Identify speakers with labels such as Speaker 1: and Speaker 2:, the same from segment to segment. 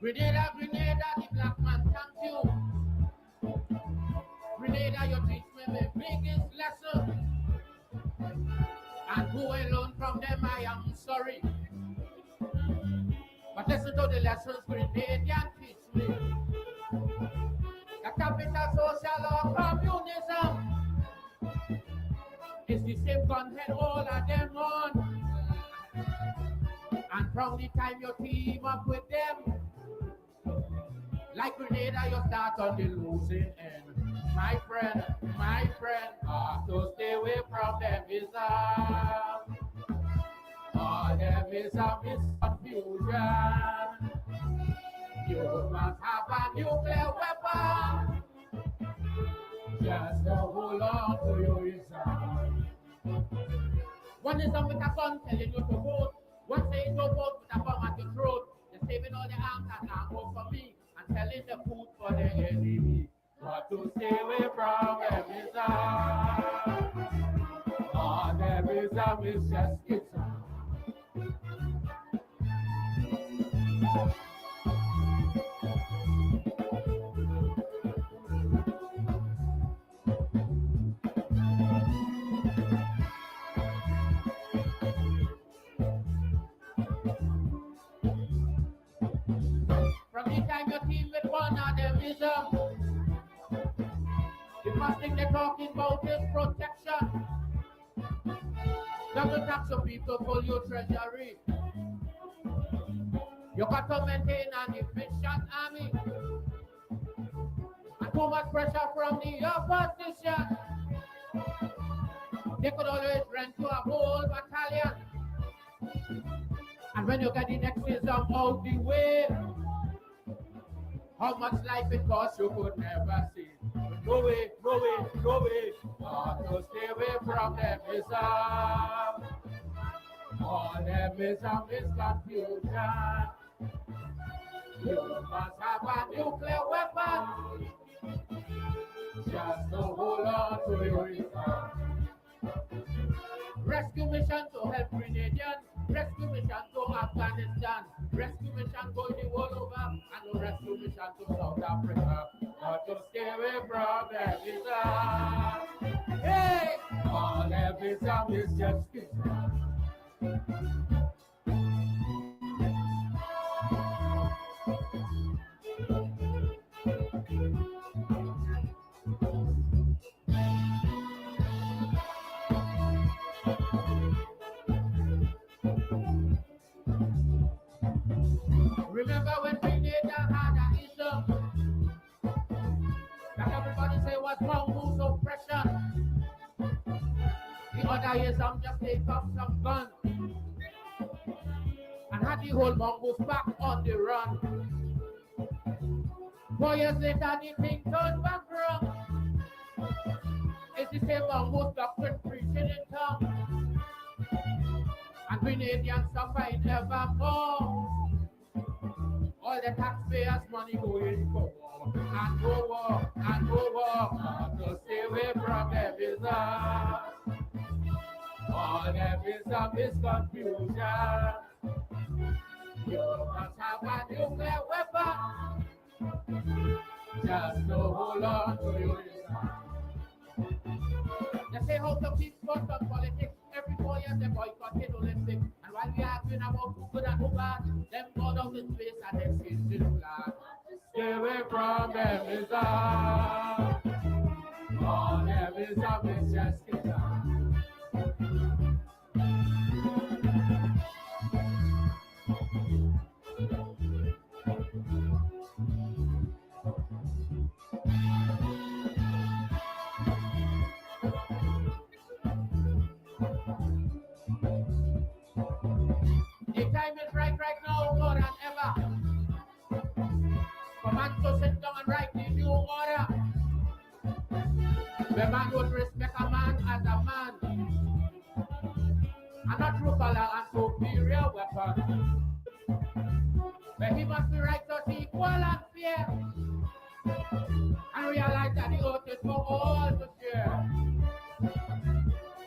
Speaker 1: Grenada, Grenada, the black man, thank you. Grenada, you teach me the biggest lesson. And who I learn from them, I am sorry. But listen to the lessons Grenadian teach me. The capital social or communism is the same gunhead all of them on. And from the time you team up with them, like Grenada, you start on the losing end. My friend, to stay away from them is all them is confusion. You must have a nuclear weapon just to hold on to your reason. One is with a gun telling you to vote. One says no vote with a bomb at your throat. They're saving all the arms and ammo for me and selling the food for the enemy. But to stay away from them is all them is just it's from the time you team with one of them is the first thing they're talking about is protection. Double tax of people pull your treasury. You got to maintain an efficient army. And too much pressure from the opposition. They could always rent to a whole battalion. And when you get the nexism out the way, how much life it costs you could never see. No way. Oh, to stay away from them is all them is confusion. You must have a nuclear weapon just to hold on to your reason. Rescue mission to help Grenadians. Rescue mission to Afghanistan. Rescue mission going the world over. And no rescue mission to South Africa. But to stay away from them is hey! All them is just remember when Grenada had an issue that everybody say was mongoose oppression. The other years I'm just take up some gun and had the whole mongoose back on the run. 4 years later the thing turned back wrong. It's the same mongoose doctrine preaching in town. And Grenadians suffering evermore. All the taxpayers' money going for war and go war and go war. To stay away from them is all them is confusion. You must have a nuclear weapon just to hold on to your reason. They say how to keep fun on politics. Every 4 years they boycotting Olympics. And while we are arguing about who good and who bad, them go down in space and they change the flag. Stay away from them is all them is just the time is right now, more than ever. For man to sit down and write the new order. The man would respect a man as a man. And not through color and superior weapon. But he must be righteous, equal and fair. And realize that the earth is for all to share.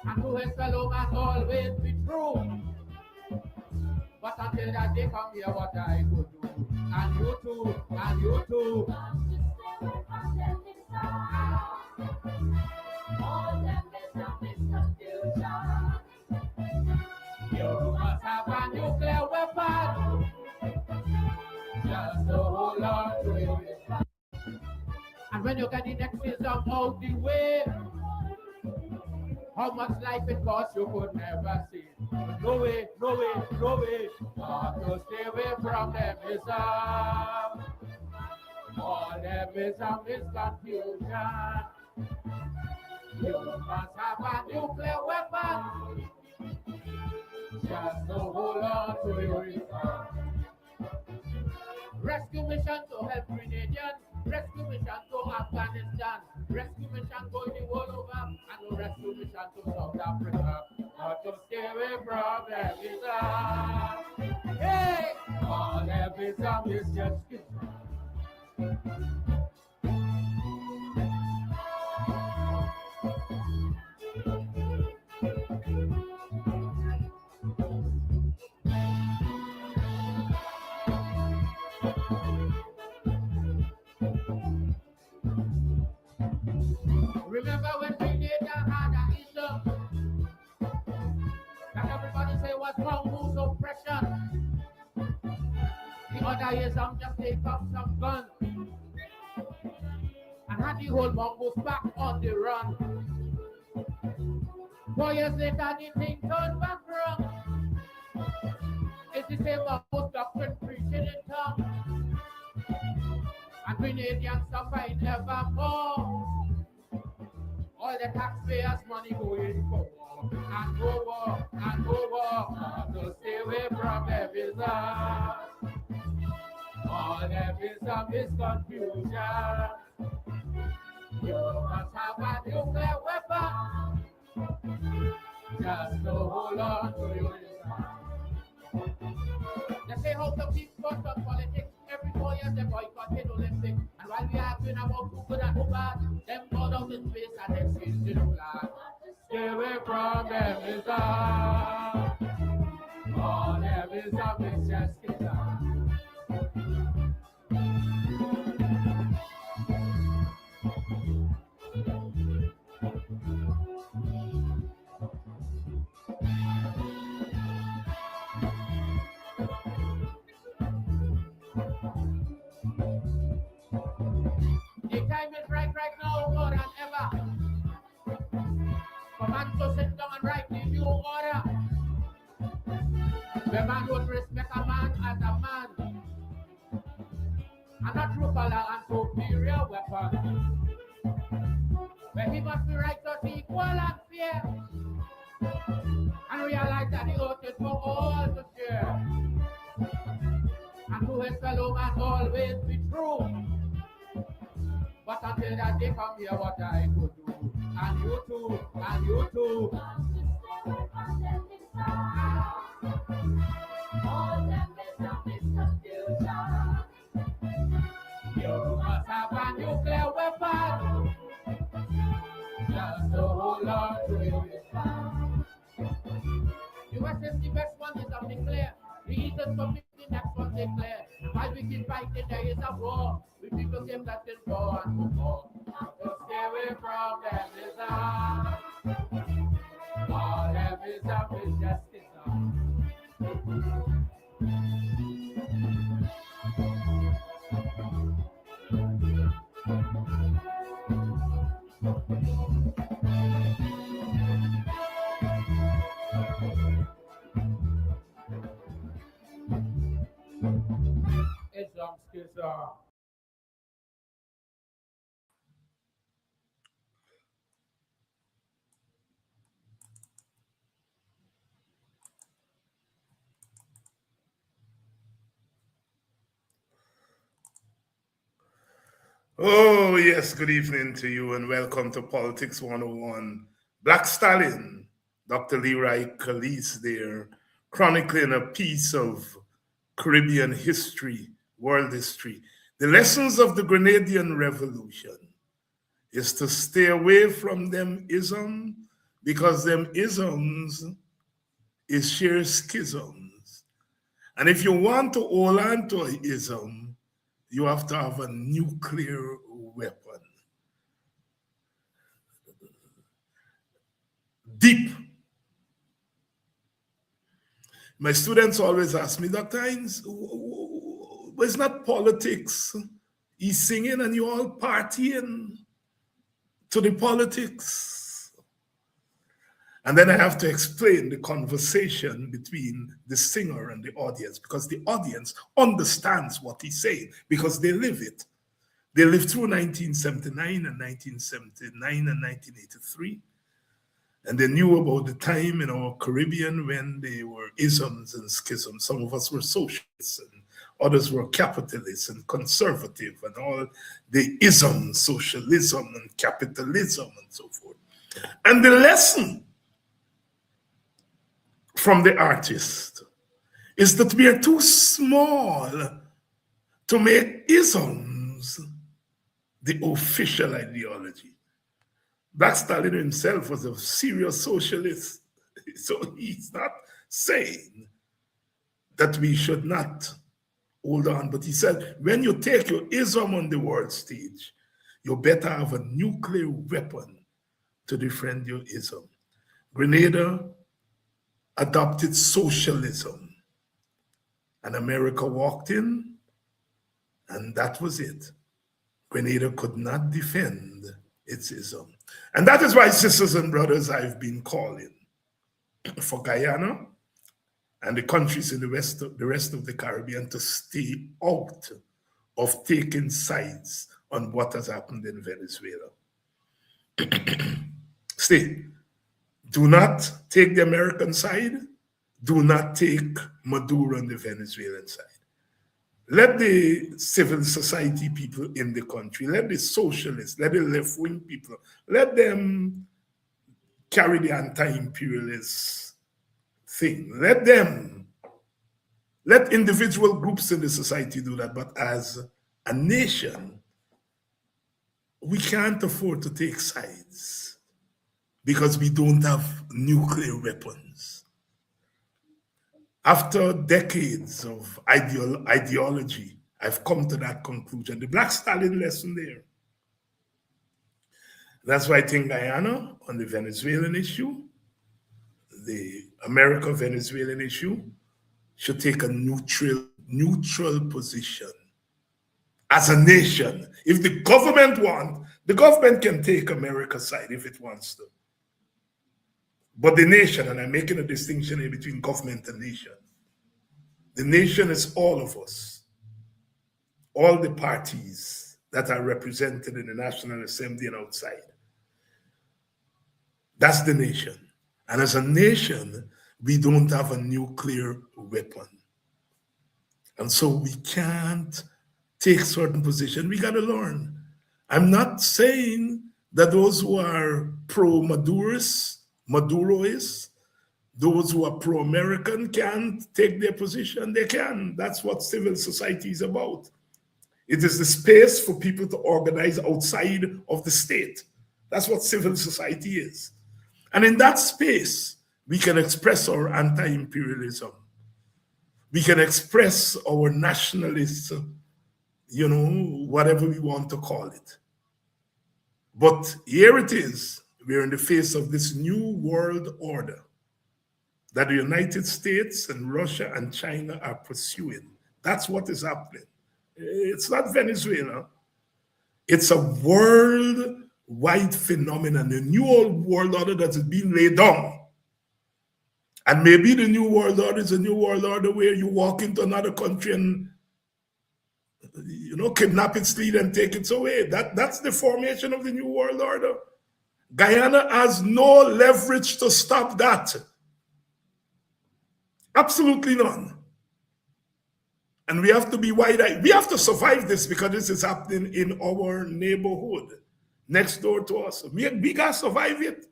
Speaker 1: And to his fellow man always be true. But until until that day come here what I could do. And you too, and you too. All them misconfusion. You must have a nuclear weapon. Just to hold on to it. And when you get the next system out the way, how much life it costs you could never see. No way, no way, no way. Got to stay away from them is all them is confusion. You must have a nuclear weapon. Just to hold on to your reason. Rescue mission to help Grenadians. Rescue mission to Afghanistan. Rescue mission going the world over. And no rescue mission to South Africa. But to stay away from them is hey! All them is just remember when Grenada had an issue that everybody say was wrong, who's oppression. The other years I'm just take up some guns and had the whole mongoose back on the run. 4 years later the thing turned back wrong. It's the same mongoose doctrine preaching in tongue. And Grenadians suffering evermore. All the taxpayers' money going for war, and go war, and go war, to stay away from them is all them is confusion. You must have a nuclear weapon, just to hold on to your they say how to keep cut on politics. Every 4 years they boycotted Olympics. And while we are arguing about who good and who bad, them go down in space and they change the flag. Stay away from them is all them is just the time is right now more than ever. For man to sit down and write the new order. The man don't respect a man as a man. And not true color and superior weapon. But he must be righteous, equal and fair. And realize that the earth is for all to share. And to his fellow man always be true. But until that day come here, what I could do. And you too, and you too. All them misconfusion. You must have a nuclear weapon. Just to hold on to your weapon. The West is the best one, is something clear. The East is something the next one declare. While we keep fighting, there is a war. We people keep letting go and move on. To stay away from them is all them is justice. It's
Speaker 2: Oh, yes, good evening to you and welcome to Politics 101. Black Stallion, Dr. Leroy Calise there, chronicling a piece of Caribbean history, world history. The lessons of the Grenadian Revolution is to stay away from them isms because them isms is sheer schisms. And if you want to hold on to an ism, you have to have a nuclear weapon. Deep. My students always ask me, Dr. Hines, it's not politics. He's singing and you all partying to the politics. And then I have to explain the conversation between the singer and the audience, because the audience understands what he's saying because they live it. They lived through 1979 and 1979 and 1983. And they knew about the time in our Caribbean when there were isms and schisms. Some of us were socialists and others were capitalists and conservative and all the isms, socialism and capitalism and so forth. And the lesson from the artist is that we are too small to make isms the official ideology. Black Stalin himself was a serious socialist, so he's not saying that we should not hold on, but he said, when you take your ism on the world stage, you better have a nuclear weapon to defend your ism. Grenada adopted socialism, and America walked in, and that was it. Grenada could not defend its ism. And that is why, sisters and brothers, I've been calling for Guyana and the countries in the rest of the Caribbean to stay out of taking sides on what has happened in Venezuela. Stay. Do not take the American side. Do not take Maduro on the Venezuelan side. Let the civil society people in the country, let the socialists, let the left-wing people, let them carry the anti-imperialist thing. Let individual groups in the society do that. But as a nation, we can't afford to take sides because we don't have nuclear weapons. After decades of ideology, I've come to that conclusion. The Black Stalin lesson there. That's why I think Guyana on the Venezuelan issue, the America-Venezuelan issue, should take a neutral position as a nation. If the government can take America's side if it wants to. But the nation, and I'm making a distinction here between government and nation. The nation is all of us, all the parties that are represented in the National Assembly and outside. That's the nation. And as a nation, we don't have a nuclear weapon. And so we can't take certain position. We got to learn. I'm not saying that those who are Maduroists, those who are pro-American can't take their position. They can. That's what civil society is about. It is the space for people to organize outside of the state. That's what civil society is. And in that space, we can express our anti-imperialism. We can express our nationalism, whatever we want to call it. But here it is. We're in the face of this new world order that the United States and Russia and China are pursuing. That's what is happening. It's not Venezuela. It's a worldwide phenomenon, a new world order that is being laid down. And maybe the new world order is a new world order where you walk into another country and kidnap its leader and take it away. That's the formation of the new world order. Guyana has no leverage to stop that. Absolutely none. And we have to be wide-eyed. We have to survive this because this is happening in our neighborhood, next door to us. We got to survive it.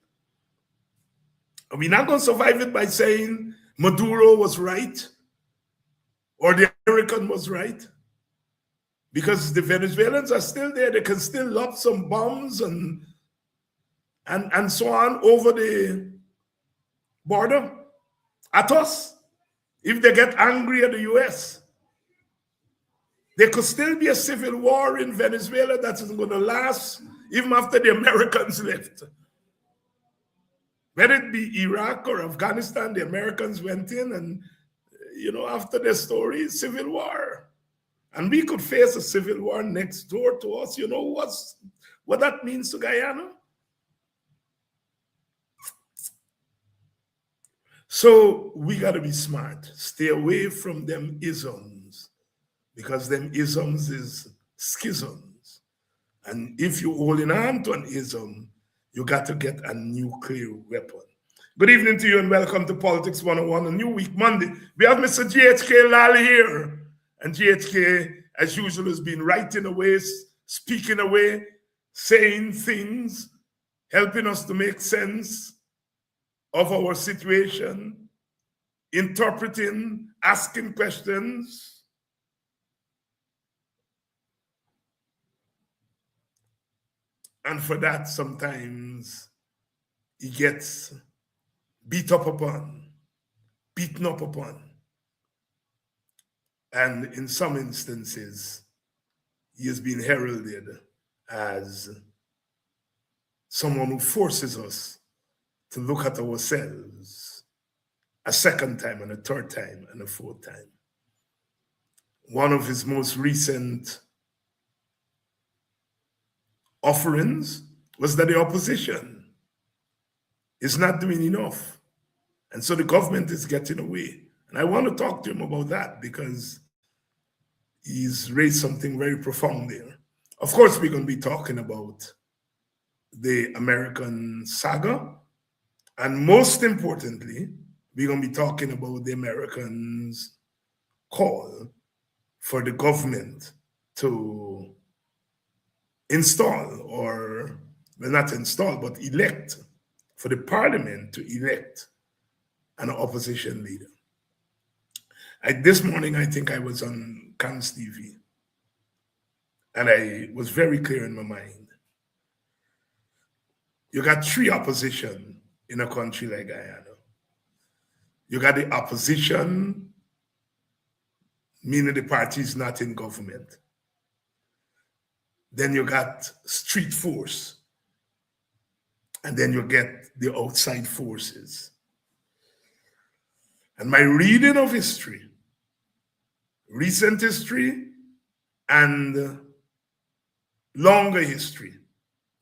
Speaker 2: And we're not going to survive it by saying Maduro was right or the American was right. Because the Venezuelans are still there. They can still lob some bombs and so on over the border at us. if they get angry at the US, there could still be a civil war in Venezuela that is going to last even after the Americans left. Whether it be Iraq or Afghanistan, the Americans went in and, after their story, civil war. And we could face a civil war next door to us. You know what that means to Guyana? So we got to be smart. Stay away from them isms, because them isms is schisms. And if you're holding on to an ism, you got to get a nuclear weapon. Good evening to you and welcome to Politics 101, a new week, Monday. We have Mr. GHK Lall here. And GHK, as usual, has been writing away, speaking away, saying things, helping us to make sense of our situation, interpreting, asking questions. And for that, sometimes he gets beaten up upon. And in some instances, he has been heralded as someone who forces us to look at ourselves a second time and a third time and a fourth time. One of his most recent offerings was that the opposition is not doing enough. And so the government is getting away. And I want to talk to him about that because he's raised something very profound there. Of course, we're going to be talking about the American saga. And most importantly, we're going to be talking about the Americans' call for the government to install, or, well, not install, but elect, for the parliament to elect an opposition leader. This morning, I think I was on Cans TV, and I was very clear in my mind. You got three opposition in a country like Guyana. You got the opposition, meaning the party is not in government. Then you got street force, and then you get the outside forces. And my reading of history, recent history and longer history,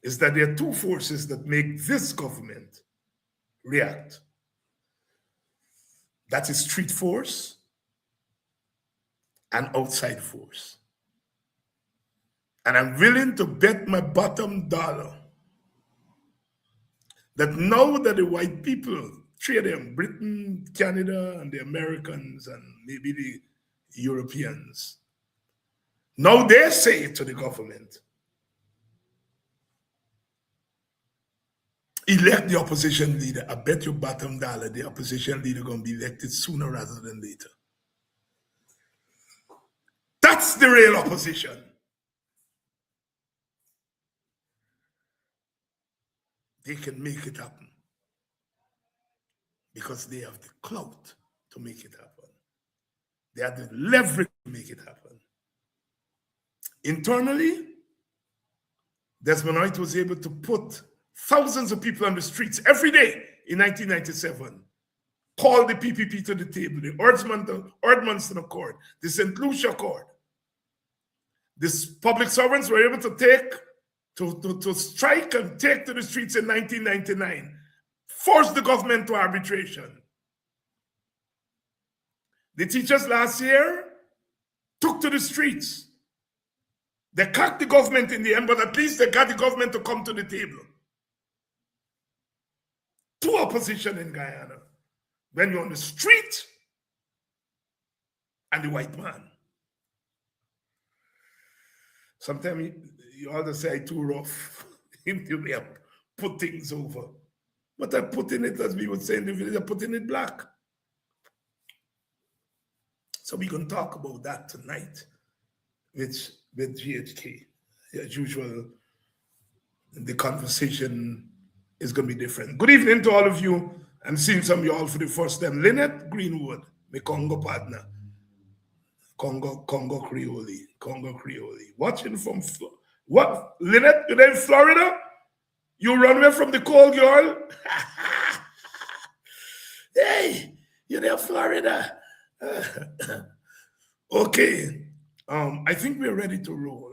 Speaker 2: is that there are two forces that make this government react. That is street force and outside force. And I'm willing to bet my bottom dollar that now that the white people, three of them, Britain, Canada, and the Americans, and maybe the Europeans, now they say to the government, elect the opposition leader. I bet your bottom dollar the opposition leader going to be elected sooner rather than later. That's the real opposition. They can make it happen because they have the clout to make it happen. They have the leverage to make it happen. Internally, Desmond White was able to put thousands of people on the streets every day in 1997, call the PPP to the table, the Ordmanston Accord, the St. Lucia Accord. These public servants were able to strike and take to the streets in 1999, force the government to arbitration. The teachers last year took to the streets. They cut the government in the end, but at least they got the government to come to the table. Two opposition in Guyana. When you're on the street and the white man. Sometimes you always say I'm too rough into me, put things over. But I put in it, as we would say in the village, I put in it black. So we're going to talk about that tonight with GHK. As usual, the conversation is going to be different. Good evening to all of you. I'm seeing some of you all for the first time. Lynette Greenwood, my Congo partner, Congo Creole, Congo Creole. Watching from what? Lynette, you're in Florida? You run away from the cold, girl? Hey, you're there, Florida. Okay. I think we're ready to roll.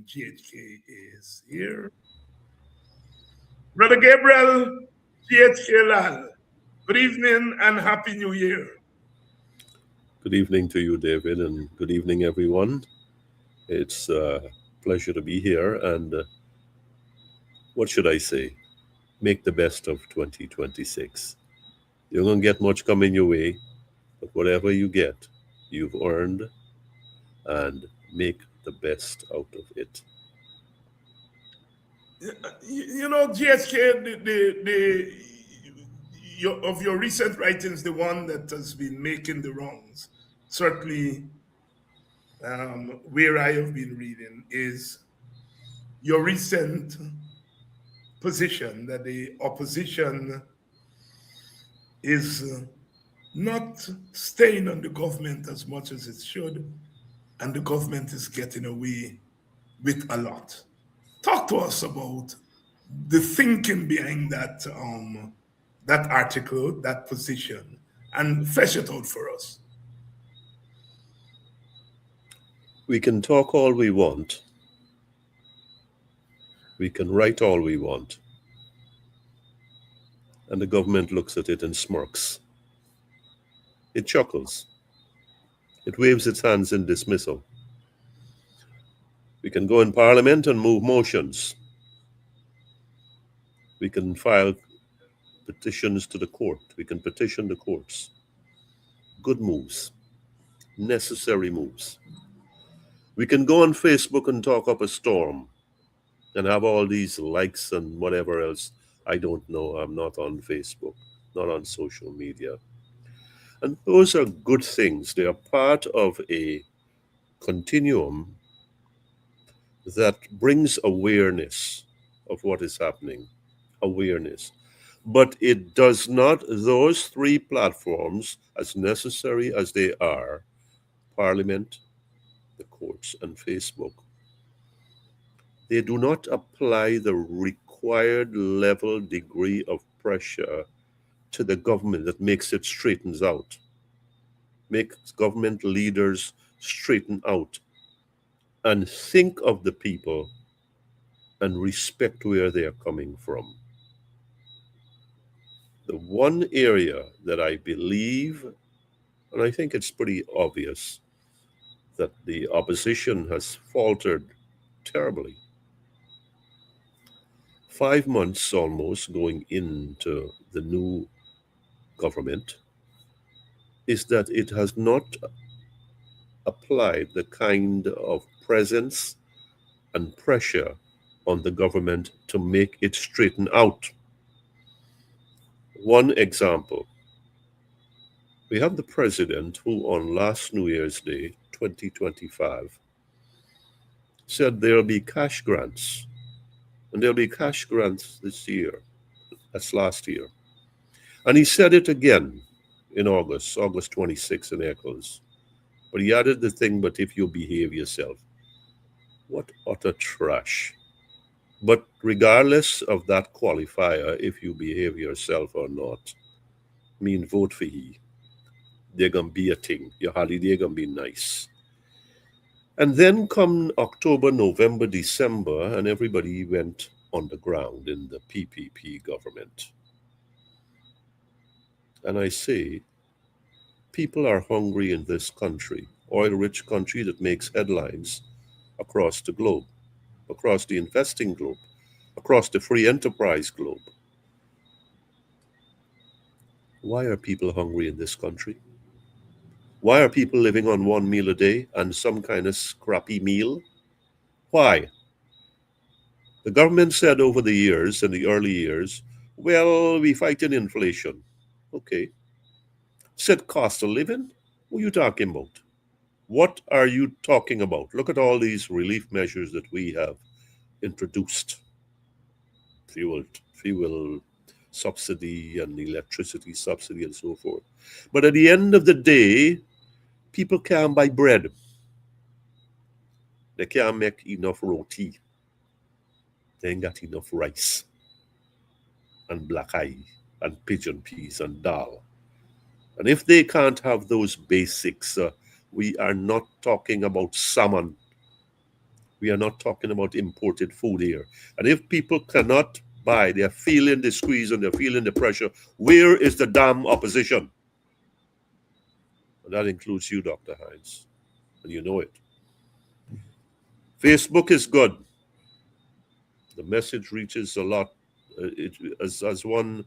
Speaker 2: GHK is here. Brother Gabriel, GHK Lall. Good evening and Happy New Year.
Speaker 3: Good evening to you, David, and good evening, everyone. It's a pleasure to be here, and what should I say? Make the best of 2026. You're going to get much coming your way, but whatever you get, you've earned, and make the best out of it.
Speaker 2: You know, GHK, of your recent writings, the one that has been making the rounds, certainly where I have been reading, is your recent position that the opposition is not staying on the government as much as it should, and the government is getting away with a lot. Talk to us about the thinking behind that article, that position, and flesh it out for us.
Speaker 3: We can talk all we want, we can write all we want, and the government looks at it and smirks. It chuckles. It waves its hands in dismissal. We can go in Parliament and move motions. We can file petitions to the court. We can petition the courts. Good moves, necessary moves. We can go on Facebook and talk up a storm and have all these likes and whatever else. I don't know. I'm not on Facebook, not on social media. And those are good things. They are part of a continuum that brings awareness of what is happening. Awareness. But it does not, those three platforms, as necessary as they are, Parliament, the courts, and Facebook, they do not apply the required level degree of pressure to the government that makes it straightens out, makes government leaders straighten out and think of the people and respect where they are coming from. The one area that I believe, and I think it's pretty obvious, that the opposition has faltered terribly. 5 months almost going into the new government, is that it has not applied the kind of presence and pressure on the government to make it straighten out. One example, we have the president who on last New Year's Day 2025 said there'll be cash grants, and there'll be cash grants this year. That's last year. And he said it again in August 26 in Echoes. But he added the thing, but if you behave yourself. What utter trash. But regardless of that qualifier, if you behave yourself or not, mean vote for he. They're gonna be a thing. Your holiday gonna be nice. And then come October, November, December, and everybody went on the ground in the PPP government. And I say, people are hungry in this country, oil-rich country that makes headlines across the globe, across the investing globe, across the free enterprise globe. Why are people hungry in this country? Why are people living on one meal a day and some kind of scrappy meal? Why? The government said over the years, in the early years, well, we fighting inflation. Okay. Said cost of living? What are you talking about? What are you talking about? Look at all these relief measures that we have introduced. Fuel subsidy and electricity subsidy and so forth. But at the end of the day, people can't buy bread. They can't make enough roti. They ain't got enough rice and black eye and pigeon peas and dal. And if they can't have those basics, we are not talking about salmon. We are not talking about imported food here. And if people cannot buy, they're feeling the squeeze and they're feeling the pressure, where is the damn opposition? And that includes you, Dr. Hines, and you know it. Facebook is good. The message reaches a lot. As one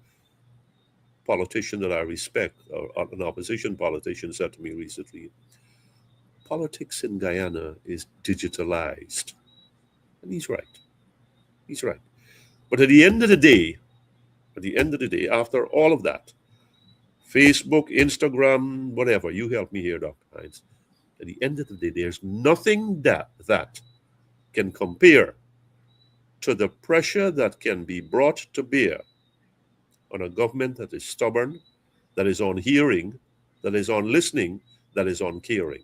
Speaker 3: politician that I respect, or an opposition politician, said to me recently, politics in Guyana is digitalized. And he's right. He's right. But at the end of the day, after all of that, Facebook, Instagram, whatever, you help me here, Dr. Hines. At the end of the day, there's nothing that can compare to the pressure that can be brought to bear on a government that is stubborn, that is unhearing, that is unlistening, that is uncaring.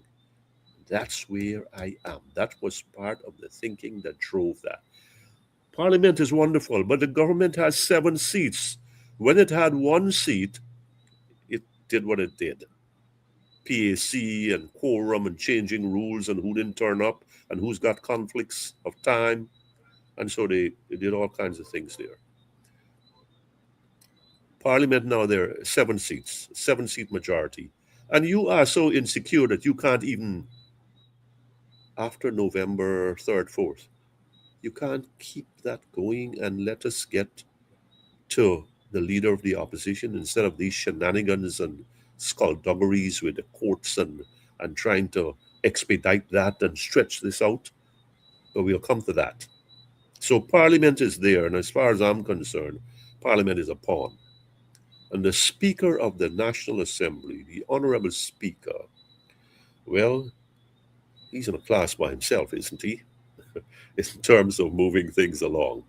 Speaker 3: That's where I am. That was part of the thinking that drove that. Parliament is wonderful, but the government has 7 seats. When it had 1 seat, it did what it did. PAC and quorum and changing rules and who didn't turn up and who's got conflicts of time. And so they did all kinds of things there. Parliament now, there are 7 seats, 7-seat majority. And you are so insecure that you can't even, after November 3rd, 4th, you can't keep that going and let us get to the leader of the opposition instead of these shenanigans and skullduggeries with the courts and trying to expedite that and stretch this out. But we'll come to that. So Parliament is there, and as far as I'm concerned, Parliament is a pawn. And the Speaker of the National Assembly, the Honorable Speaker, well, he's in a class by himself, isn't he? In terms of moving things along.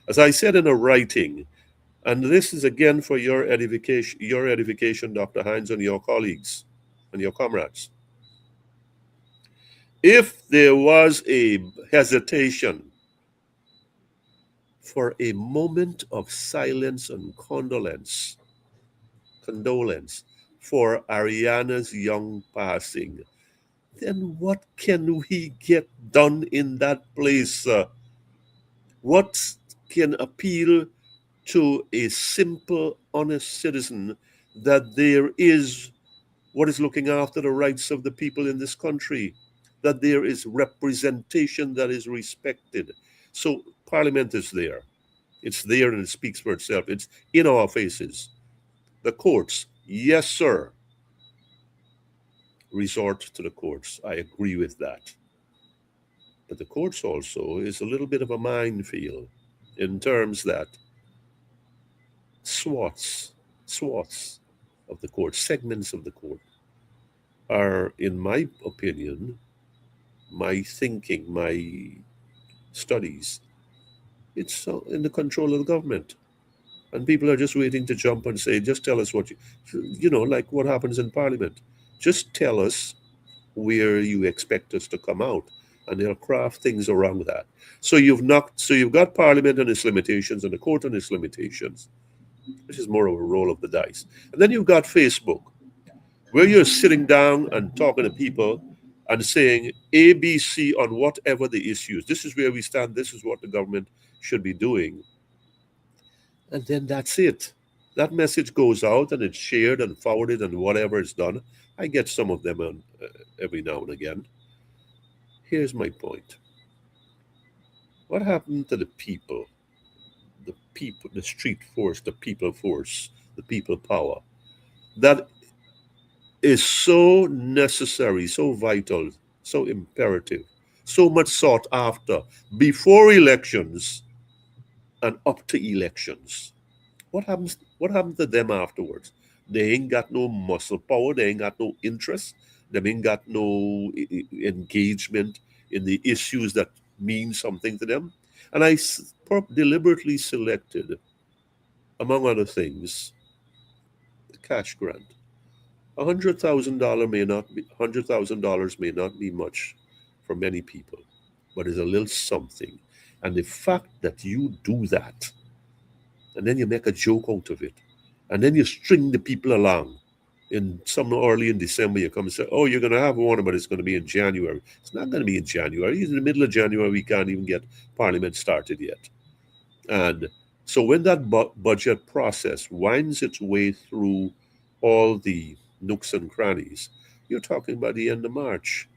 Speaker 3: As I said in a writing, and this is again for your edification, Dr. Hines, and your colleagues and your comrades. If there was a hesitation for a moment of silence and condolence for Ariana's young passing, then what can we get done in that place? What can appeal to a simple, honest citizen that there is what is looking after the rights of the people in this country, that there is representation that is respected? So Parliament is there. It's there and it speaks for itself. It's in our faces. The courts, yes, sir. Resort to the courts. I agree with that. But the courts also is a little bit of a minefield in terms that swaths of the court, segments of the court are, in my opinion, my thinking, my studies, it's in the control of the government. And people are just waiting to jump and say, just tell us what you know, like what happens in Parliament. Just tell us where you expect us to come out, and they'll craft things around that. So you've got Parliament and its limitations and the court and its limitations, which is more of a roll of the dice. And then you've got Facebook, where you're sitting down and talking to people and saying ABC on whatever the issues. This is where we stand. This is what the government should be doing. And then that's it. That message goes out and it's shared and forwarded and whatever is done. I get some of them on, every now and again. Here's my point. What happened to the people, the street force, the people power, that is so necessary, so vital, so imperative, so much sought after before elections and up to elections? What happened to them afterwards? They ain't got no muscle power. They ain't got no interest. They ain't got no engagement in the issues that mean something to them. And I deliberately selected, among other things, the cash grant. $100,000 may not be much for many people, but it's a little something. And the fact that you do that, and then you make a joke out of it, and then you string the people along. In some early in December, you come and say, "Oh, you're going to have one, but it's going to be in January." It's not going to be in January. In the middle of January, we can't even get Parliament started yet. And so when that budget process winds its way through all the nooks and crannies, you're talking about the end of March.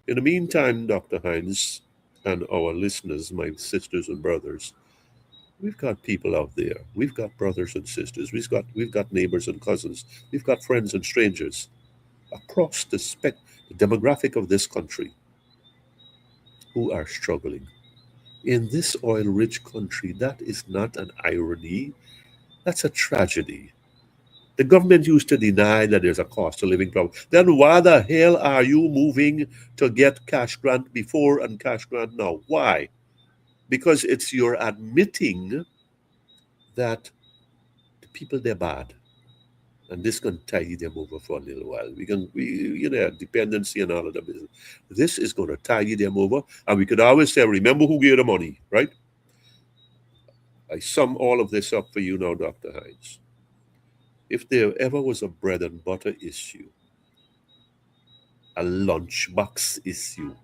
Speaker 3: In the meantime, Dr. Hines and our listeners, my sisters and brothers, we've got people out there. We've got brothers and sisters. We've got neighbors and cousins. We've got friends and strangers across the demographic of this country who are struggling. In this oil-rich country, that is not an irony. That's a tragedy. The government used to deny that there's a cost of living problem. Then why the hell are you moving to get cash grant before and cash grant now? Why? Because it's you're admitting that the people they're bad, and this can tide them over for a little while. Dependency and all of that business. This is going to tide them over, and we could always say, remember who gave the money, right? I sum all of this up for you now, Dr. Hines. If there ever was a bread and butter issue, a lunchbox issue,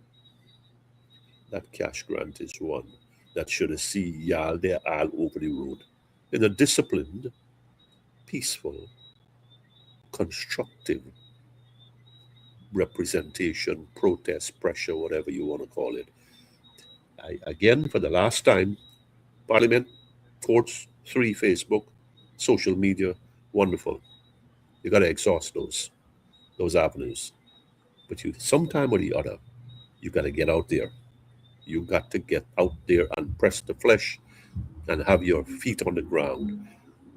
Speaker 3: that cash grant is one that should have seen y'all there all over the road in a disciplined, peaceful, constructive representation, protest, pressure, whatever you want to call it. Again, for the last time, Parliament, courts, 3, Facebook, social media, wonderful. You got to exhaust those avenues. But you, sometime or the other, you got to get out there. You got to get out there and press the flesh and have your feet on the ground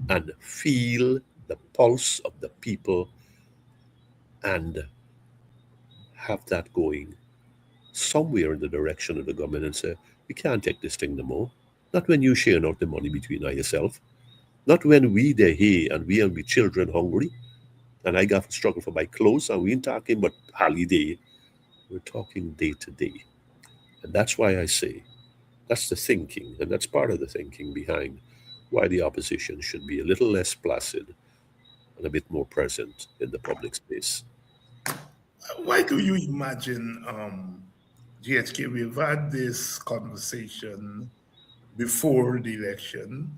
Speaker 3: and feel the pulse of the people and have that going somewhere in the direction of the government and say, we can't take this thing no more. Not when you share out the money between yourself. Not when we there here and we children hungry and I got to struggle for my clothes and we ain't talking about holiday. We're talking day to day. And that's why I say that's the thinking, and that's part of the thinking behind why the opposition should be a little less placid and a bit more present in the public space.
Speaker 2: Why do you imagine, GHK, we've had this conversation before the election.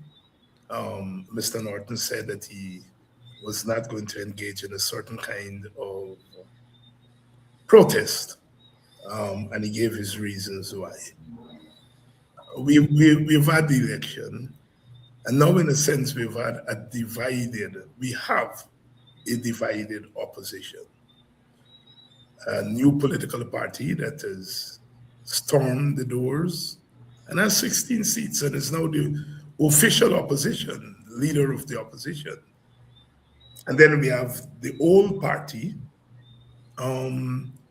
Speaker 2: Mr. Norton said that he was not going to engage in a certain kind of protest, and he gave his reasons why. We've had the election, and now in a sense we have a divided opposition. A new political party that has stormed the doors and has 16 seats and is now the official opposition, leader of the opposition. And then we have the old party,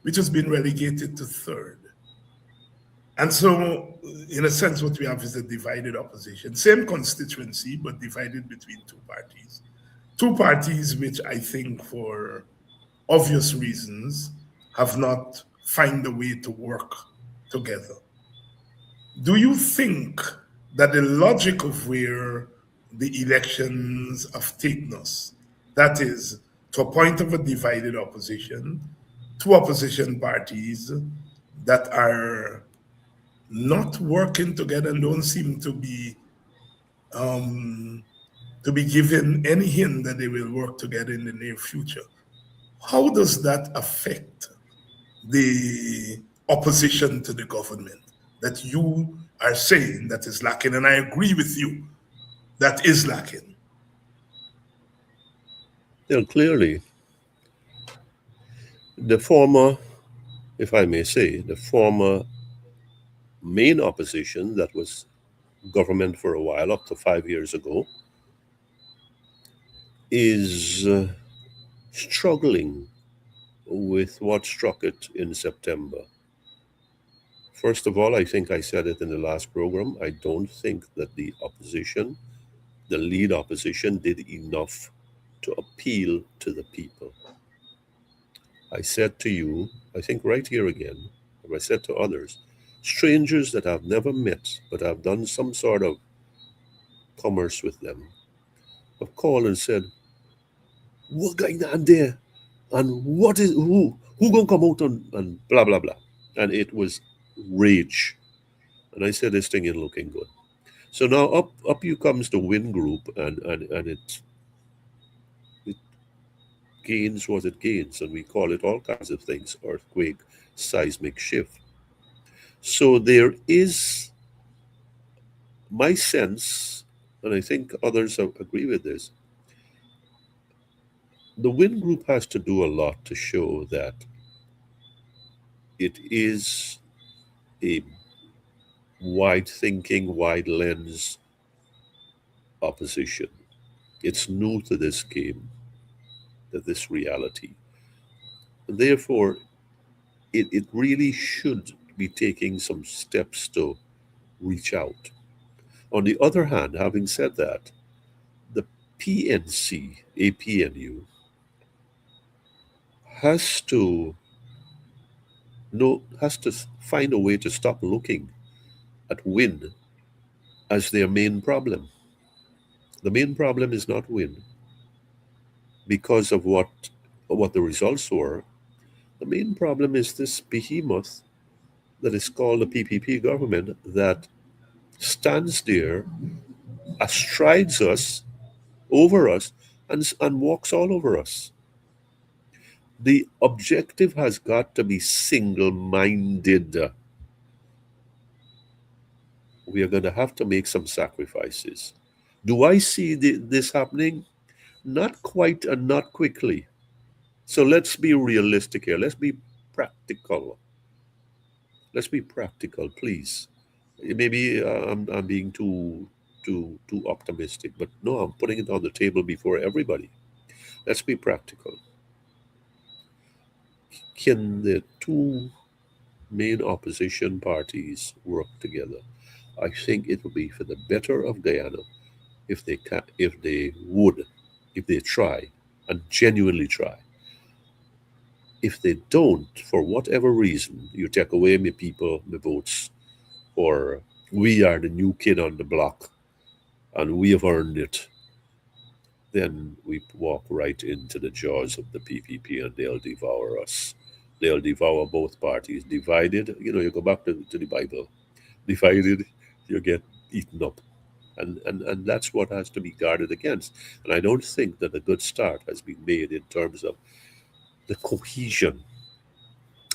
Speaker 2: which has been relegated to third. And so, in a sense, what we have is a divided opposition. Same constituency, but divided between two parties. Two parties which I think, for obvious reasons, have not found a way to work together. Do you think that the logic of where the elections have taken us, that is, to a point of a divided opposition, two opposition parties that are not working together and don't seem to be given any hint that they will work together in the near future, how does that affect the opposition to the government that you are saying that is lacking? And I agree with you, that is lacking.
Speaker 3: Clearly, the former, if I may say, the former main opposition that was government for a while, up to 5 years ago, is struggling with what struck it in September. First of all, I think I said it in the last program, I don't think that the opposition, the lead opposition, did enough to appeal to the people. I said to you, I think right here again, or I said to others, strangers that I've never met, but I've done some sort of commerce with them, have called and said, what going on there? And what is who gonna come out and blah blah blah. And it was rage. And I said this thing ain't looking good. So now up you comes the Win group and it gains what it gains, and we call it all kinds of things, earthquake, seismic shift. So there is my sense, and I think others agree with this, the Win group has to do a lot to show that it is a wide thinking, wide lens opposition. It's new to this game, to this reality. And therefore, it really should be taking some steps to reach out. On the other hand, having said that, the PNC, APNU, has to has to find a way to stop looking at Win as their main problem. The main problem is not Win because of what the results were. The main problem is this behemoth that is called the PPP government that stands there, astrides us, over us, and walks all over us. The objective has got to be single minded. We are going to have to make some sacrifices. Do I see this happening? Not quite and not quickly. So let's be realistic here. Let's be practical. Let's be practical, please. Maybe I'm being too optimistic, but no, I'm putting it on the table before everybody. Let's be practical. Can the two main opposition parties work together? I think it would be for the better of Guyana if they can, if they try and genuinely try. If they don't, for whatever reason, you take away my people, my votes, or we are the new kid on the block and we have earned it, then we walk right into the jaws of the PPP and they'll devour us. They'll devour both parties. Divided, you go back to the Bible. Divided, you get eaten up. And that's what has to be guarded against. And I don't think that a good start has been made in terms of the cohesion,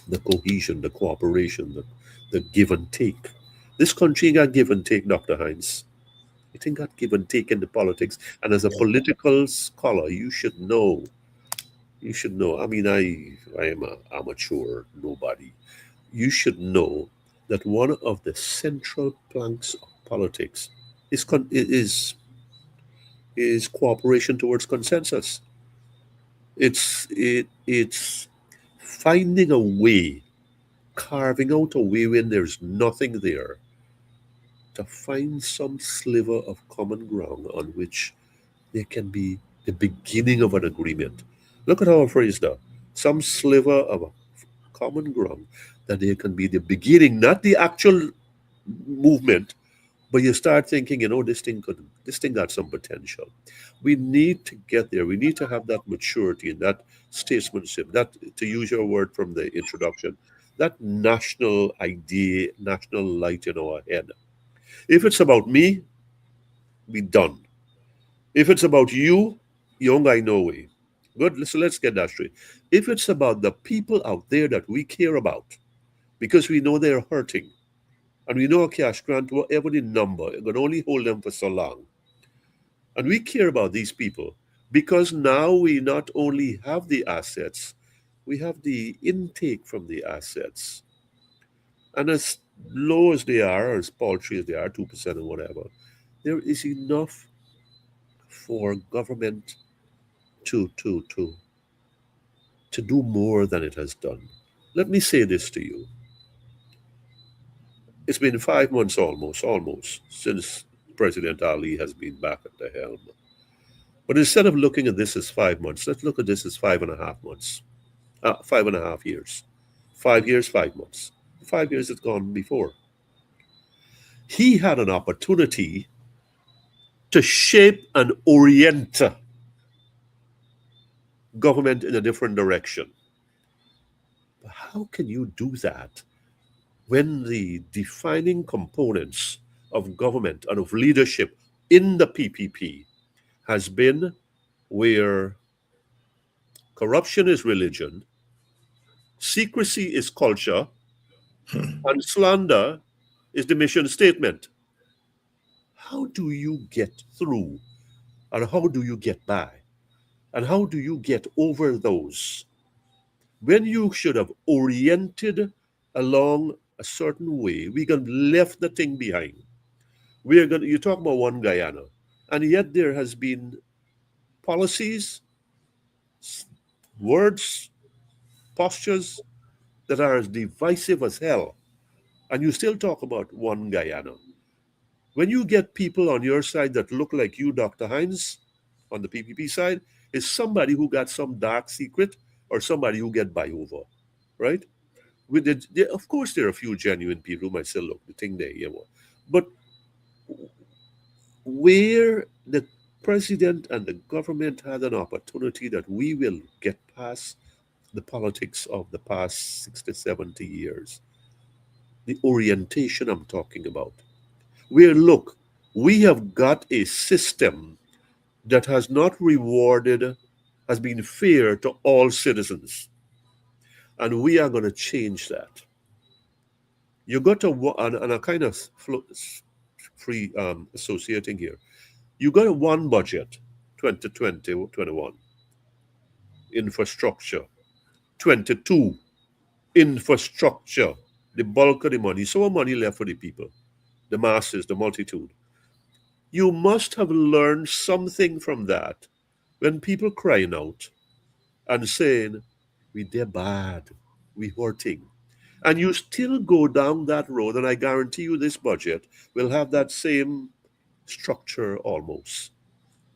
Speaker 3: the cooperation, the give and take. This country got give and take, Dr. Hines. It ain't got give and take in the politics. And as a political scholar, you should know. You should know. I mean, I am an amateur nobody. You should know that one of the central planks of politics is cooperation towards consensus. It's finding a way, carving out a way when there's nothing there, to find some sliver of common ground on which there can be the beginning of an agreement. Look at how I phrased that. Some sliver of a common ground that there can be the beginning, not the actual movement, but you start thinking, this thing got some potential. We need to get there. We need to have that maturity and that statesmanship, that, to use your word from the introduction, that national idea, national light in our head. If it's about me, we done. If it's about you, young guy, no way. Good. So let's get that straight. If it's about the people out there that we care about, because we know they're hurting, and we know a cash grant, whatever the number, it can only hold them for so long. And we care about these people because now we not only have the assets, we have the intake from the assets. And as low as they are, or as paltry as they are, 2% or whatever, there is enough for government to do more than it has done. Let me say this to you. It's been 5 months almost, since President Ali has been back at the helm. But instead of looking at this as 5 months, let's look at this as 5.5 months. 5.5 years, 5 years, 5 months. 5 years had gone before. He had an opportunity to shape and orient government in a different direction. But how can you do that when the defining components of government and of leadership in the PPP has been where corruption is religion, secrecy is culture, and slander is the mission statement? How do you get through, and how do you get by, and how do you get over those when you should have oriented along a certain way? We can left the thing behind. We are going. You talk about one Guyana, and yet there has been policies, words, postures that are as divisive as hell, and you still talk about one Guyana. When you get people on your side that look like you, Dr. Hines, on the PPP side, is somebody who got some dark secret or somebody who get by over, right? Of course, there are a few genuine people who might say, look, the thing there, you know. But where the president and the government had an opportunity that we will get past the politics of the past 60, 70 years, the orientation I'm talking about, where, look, we have got a system that has not rewarded, has been fair to all citizens. And we are going to change that. You got to, and I kind of free associating here. You got a one budget, 2020, 21, infrastructure, 22, infrastructure, the bulk of the money. So much money left for the people, the masses, the multitude. You must have learned something from that when people crying out and saying, we did bad, we hurting. And you still go down that road, and I guarantee you this budget will have that same structure almost,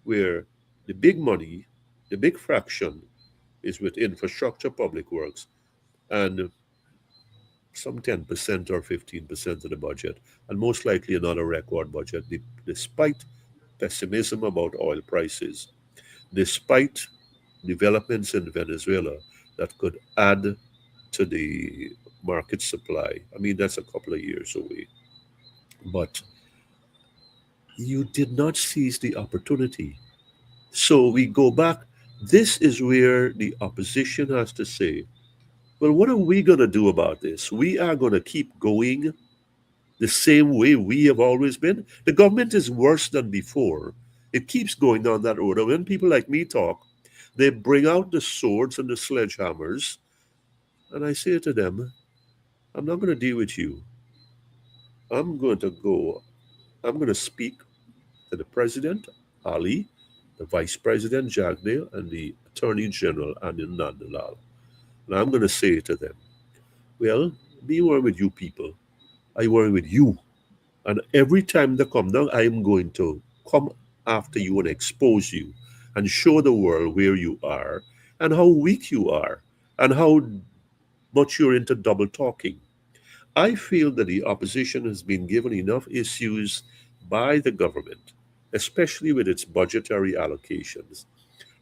Speaker 3: where the big money, the big fraction is with infrastructure, public works, and some 10% or 15% of the budget, and most likely another record budget, despite pessimism about oil prices, despite developments in Venezuela that could add to the market supply. I mean, that's a couple of years away. But you did not seize the opportunity. So we go back. This is where the opposition has to say, well, what are we going to do about this? We are going to keep going the same way we have always been. The government is worse than before. It keeps going down that road. And when people like me talk, they bring out the swords and the sledgehammers. And I say to them, I'm not going to deal with you. I'm going to go, I'm going to speak to the president, Ali, the vice president, Jagdeo, and the attorney general, Anil Nandalal. And I'm going to say to them, well, be worried with you people. I worry with you. And every time they come down, I am going to come after you and expose you and show the world where you are and how weak you are and how much you're into double talking. I feel that the opposition has been given enough issues by the government, especially with its budgetary allocations.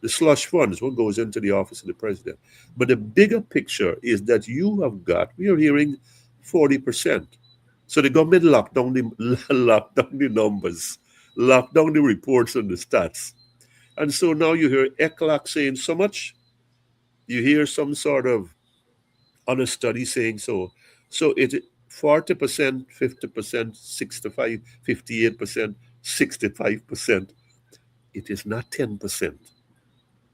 Speaker 3: The slush funds, what goes into the office of the president. But the bigger picture is that you have got, we are hearing 40%. So the government locked down the, locked down the numbers, locked down the reports and the stats. And so now you hear ECLAC saying so much. You hear some sort of other study saying so. So it 40%, 50%, 65, 58%, 65%. It is not 10%.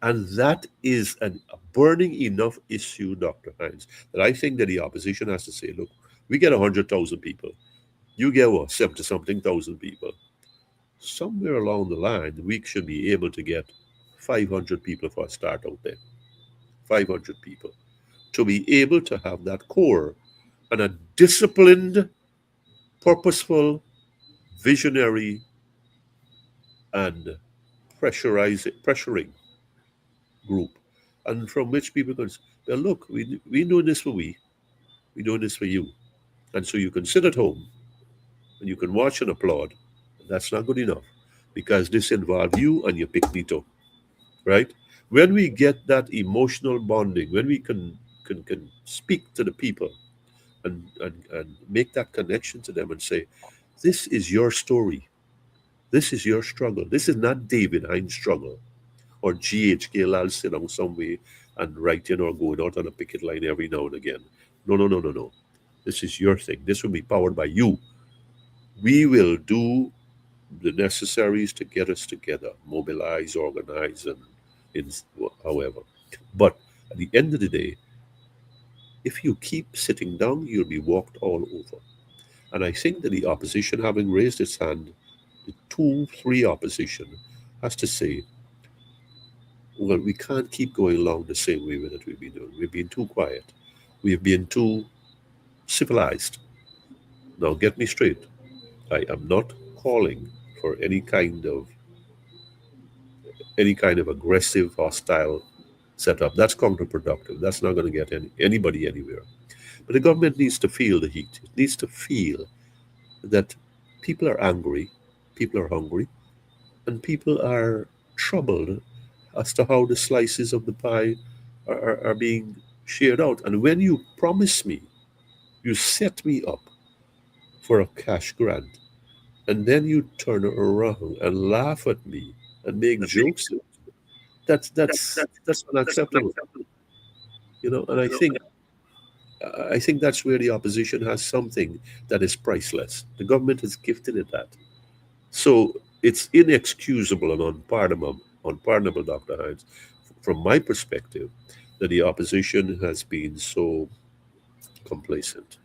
Speaker 3: And that is a burning enough issue, Dr. Hines, that I think that the opposition has to say, look, we get 100,000 people. You get what, 70 something thousand people. Somewhere along the line, we should be able to get 500 people for a start out there. 500 people. To be able to have that core and a disciplined, purposeful, visionary, and pressuring group, and from which people can. Well, look, we doing this for we doing this for you. And so you can sit at home and you can watch and applaud. That's not good enough because this involves you and your picnito, right? When we get that emotional bonding, when we can speak to the people and make that connection to them and say, this is your story. This is your struggle. This is not David Hines' struggle or GHK Lall sit down somewhere and writing or going out on a picket line every now and again. No, no, no, no, no. This is your thing. This will be powered by you. We will do the necessaries to get us together, mobilize, organize, and in, however. But at the end of the day, if you keep sitting down, you'll be walked all over. And I think that the opposition, having raised its hand, the two, three opposition, has to say, well, we can't keep going along the same way that we've been doing. We've been too quiet. We've been too civilized. Now, get me straight. I am not calling for any kind of aggressive, hostile setup. That's counterproductive. That's not going to get anybody anywhere. But the government needs to feel the heat. It needs to feel that people are angry, people are hungry, and people are troubled as to how the slices of the pie are being shared out. And when you promise me, you set me up for a cash grant, and then you turn around and laugh at me and make jokes, that's unacceptable. And I think that's where the opposition has something that is priceless. The government has gifted it that. So it's inexcusable and unpardonable, Dr. Hines, from my perspective, that the opposition has been so complacent.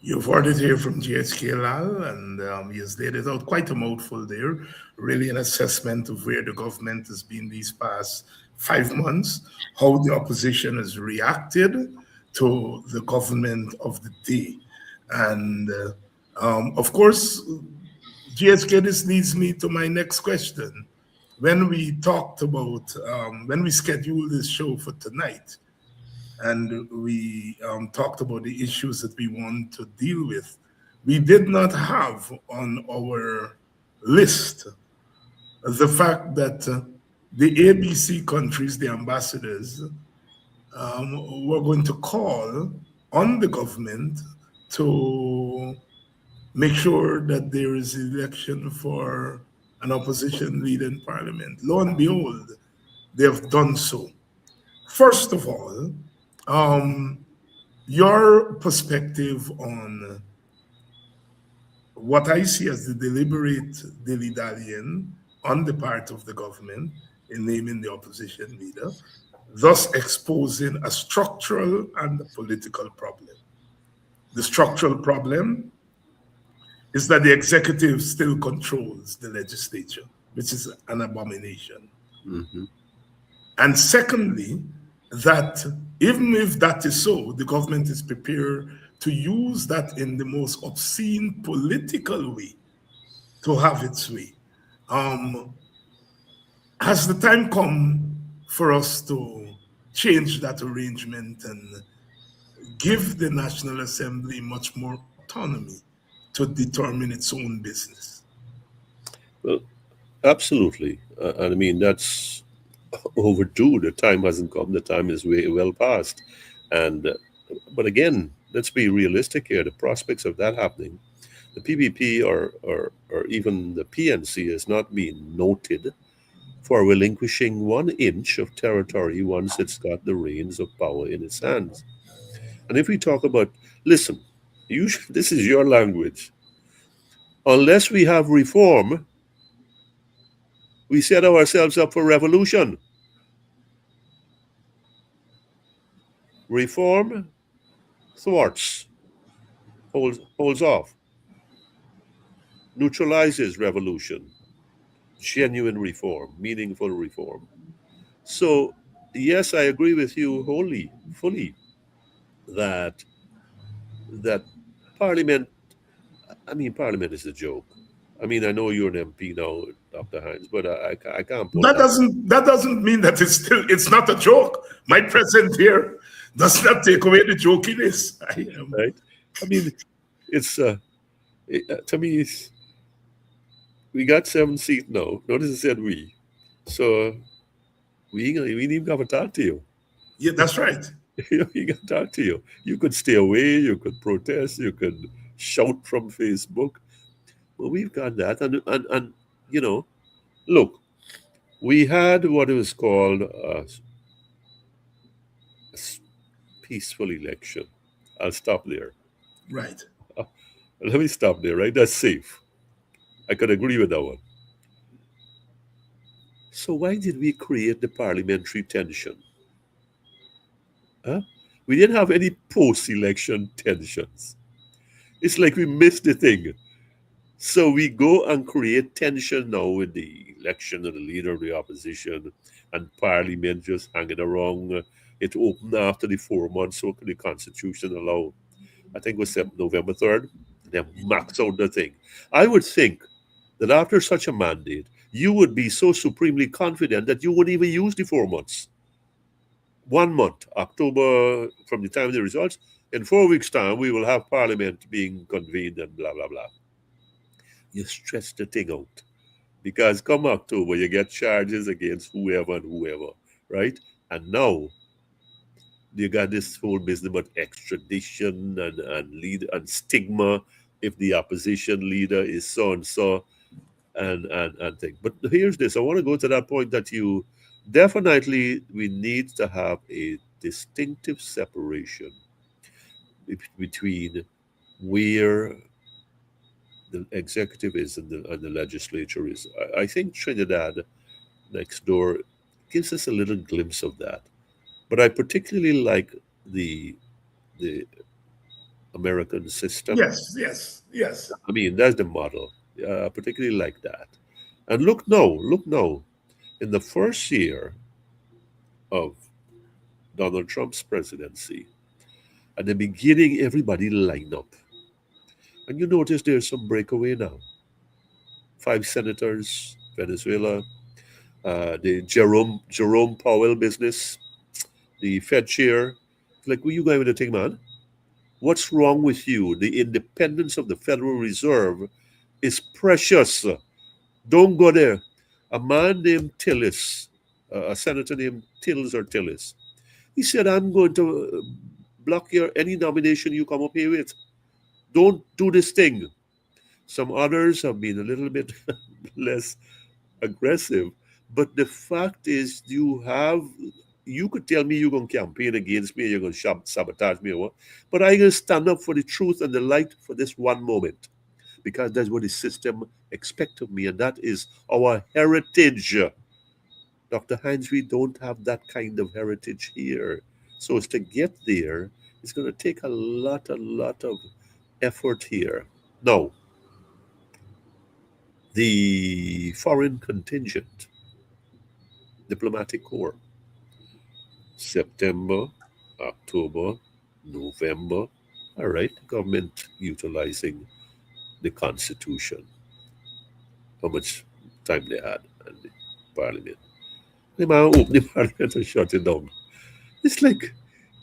Speaker 2: You've heard it here from GHK Lall, and he has laid it out quite a mouthful there. Really, an assessment of where the government has been these past 5 months, how the opposition has reacted to the government of the day. And of course, GHK, this leads me to my next question. When we scheduled this show for tonight, and we talked about the issues that we want to deal with, we did not have on our list the fact that the ABC countries, the ambassadors, were going to call on the government to make sure that there is election for an opposition leader in parliament. Lo and behold, they have done so. First of all, um, your perspective on what I see as the deliberate dilly-dallying on the part of the government in naming the opposition leader, thus exposing a structural and a political problem. The structural problem is that the executive still controls the legislature, which is an abomination.
Speaker 3: Hmm.
Speaker 2: And secondly, that even if that is so, the government is prepared to use that in the most obscene political way to have its way. Um, has the time come for us to change that arrangement and give the National Assembly much more autonomy to determine its own business?
Speaker 3: Well, absolutely. And I mean, that's overdue. The time hasn't come. The time is way well past. And but again, let's be realistic here. The prospects of that happening, the PPP or even the PNC has not been noted for relinquishing 1 inch of territory once it's got the reins of power in its hands. And if we talk about, listen, this is your language. Unless we have reform, we set ourselves up for revolution. Reform thwarts, holds off, neutralizes revolution, genuine reform, meaningful reform. So, yes, I agree with you wholly, fully, that that Parliament. I mean, Parliament is a joke. I mean, I know you're an MP now, Dr. Hines, but I can't put
Speaker 2: That
Speaker 3: that.
Speaker 2: doesn't mean that it's not a joke. My presence here does not take away the jokiness. I am.
Speaker 3: Right? I mean, it's to me, we got 7 seats now. Notice I said we, so we ain't even got to talk to you.
Speaker 2: Yeah, that's right.
Speaker 3: We got to talk to you. You could stay away. You could protest. You could shout from Facebook. But we've got that, and you know, look, we had what was called a peaceful election. I'll stop there.
Speaker 2: Right.
Speaker 3: Let me stop there. Right, that's safe. I could agree with that one. So why did we create the parliamentary tension? Huh? We didn't have any post-election tensions. It's like we missed the thing. So we go and create tension now with the election of the leader of the opposition and parliament just hanging around. It opened after the 4 months, so the constitution allow, I think it was November 3rd, then max out the thing. I would think that after such a mandate, you would be so supremely confident that you wouldn't even use the 4 months. 1 month, October, from the time of the results, in 4 weeks' time, we will have parliament being convened and blah, blah, blah. You stretch the thing out because come October, you get charges against whoever and whoever, right? And now you got this whole business about extradition and stigma if the opposition leader is so and so and thing. But here's this: I want to go to that point that you definitely we need to have a distinctive separation between where the executive is and the legislature is. I think Trinidad next door gives us a little glimpse of that. But I particularly like the American system.
Speaker 2: Yes, yes, yes.
Speaker 3: I mean, that's the model. I particularly like that. And look now, in the first year of Donald Trump's presidency, at the beginning, everybody lined up. And you notice there's some breakaway now. 5 senators, Venezuela, the Jerome Powell business, the Fed chair. Like, where you going with the thing, man? What's wrong with you? The independence of the Federal Reserve is precious. Don't go there. A man named Tillis, a senator named Tills or Tillis, he said, I'm going to block your any nomination you come up here with. Don't do this thing. Some others have been a little bit less aggressive. But the fact is, you could tell me you're going to campaign against me, you're going to sabotage me or what, but I'm going to stand up for the truth and the light for this one moment because that's what the system expects of me, and that is our heritage. Dr. Hines, we don't have that kind of heritage here. So as to get there, it's going to take a lot of effort here. Now, the foreign contingent, diplomatic corps, September, October, November. All right, government utilizing the Constitution. How much time they had and the Parliament. They might open the Parliament and shut it down. It's like,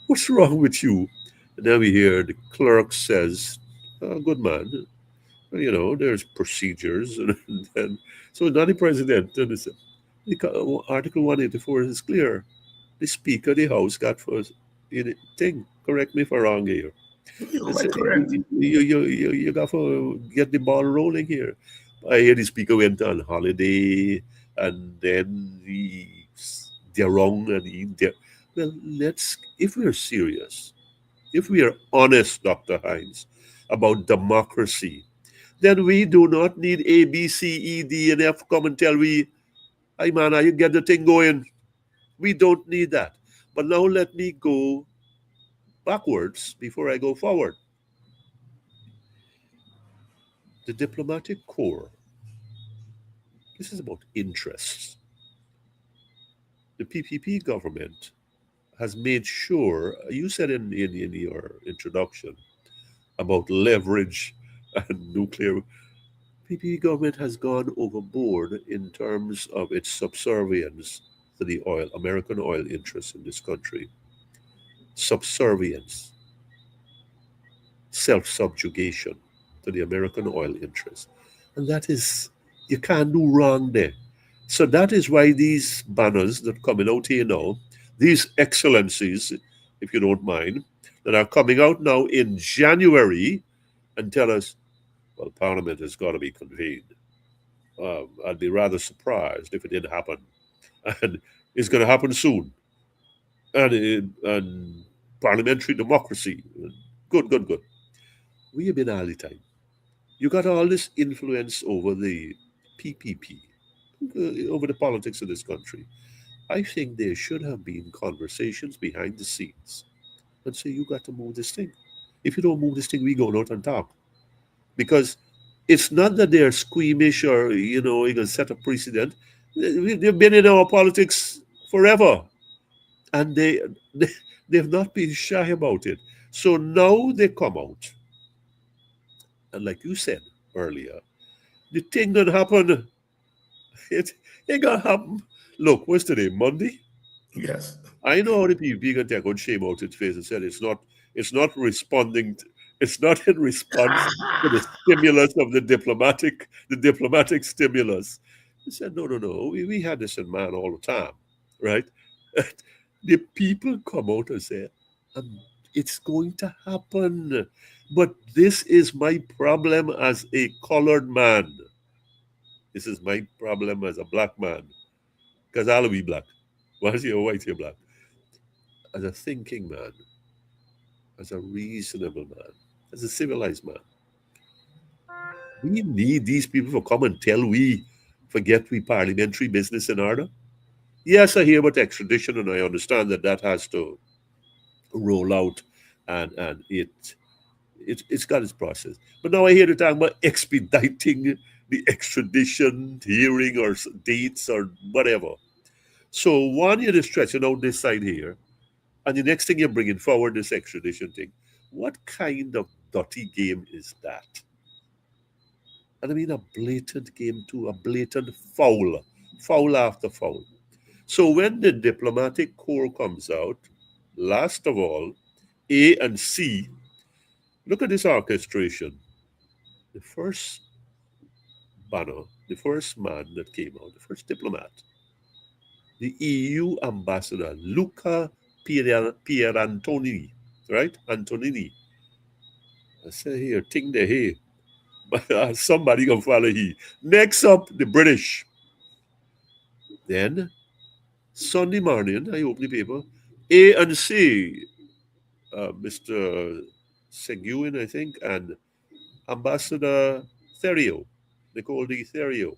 Speaker 3: what's wrong with you? And then we hear the clerk says, oh, good man, there's procedures. And so now the president, and Article 184 is clear. The Speaker of the House got first in the thing. Correct me if I'm wrong here.
Speaker 2: You're
Speaker 3: It's,
Speaker 2: quite correct.
Speaker 3: you got to get the ball rolling here. I hear the Speaker went on holiday and then they're wrong and well, if we're serious, if we are honest, Dr. Hines, about democracy, then we do not need A, B, C, E, D, and F come and tell we, hey man, you get the thing going. We don't need that. But now let me go backwards before I go forward. The diplomatic corps, this is about interests. The PPP government has made sure, you said in your introduction about leverage and nuclear. PPP government has gone overboard in terms of its subservience to the American oil interests in this country. Subservience, self-subjugation to the American oil interests. And that is, you can't do wrong there. So that is why these banners that are coming out here now, these excellencies, if you don't mind, that are coming out now in January and tell us, well, Parliament has got to be convened. I'd be rather surprised if it didn't happen. And it's going to happen soon. And parliamentary democracy. Good, good, good. We have been all the time. You got all this influence over the PPP, over the politics of this country. I think there should have been conversations behind the scenes and say, you got to move this thing. If you don't move this thing, we go out and talk. Because it's not that they're squeamish or, you're going to set a precedent. They've been in our politics forever. And they've not been shy about it. So now they come out. And like you said earlier, the thing that happened, it ain't gonna happen. Look, what's today? Monday?
Speaker 2: Yes.
Speaker 3: I know how the people can take out shame out its face and said it's not responding it's not in response to the stimulus of the diplomatic stimulus. He said, no. We had this in mind all the time, right? The people come out and say, it's going to happen. But this is my problem as a colored man. This is my problem as a black man. Because I'll be black. Once you're white, you're black. As a thinking man, as a reasonable man, as a civilized man, we need these people to come and tell we forget we parliamentary business in order. Yes, I hear about extradition, and I understand that has to roll out, and it's got its process. But now I hear the talk about expediting the extradition hearing or dates or whatever. So one you're stretching out this side here, and the next thing you're bringing forward this extradition thing. What kind of dirty game is that? And I mean a blatant game too, a blatant foul after foul. So when the diplomatic corps comes out, last of all, A and C, look at this orchestration. The first banner, the first man that came out, the first diplomat, the EU ambassador, Luca Pierantoni, right? Antonini. I say here, ting the hey. Somebody gonna follow he. Next up, the British. Then Sunday morning, I open the paper. A and C, Mr. Seguin, I think, and Ambassador Therio, Nicole D. Therio.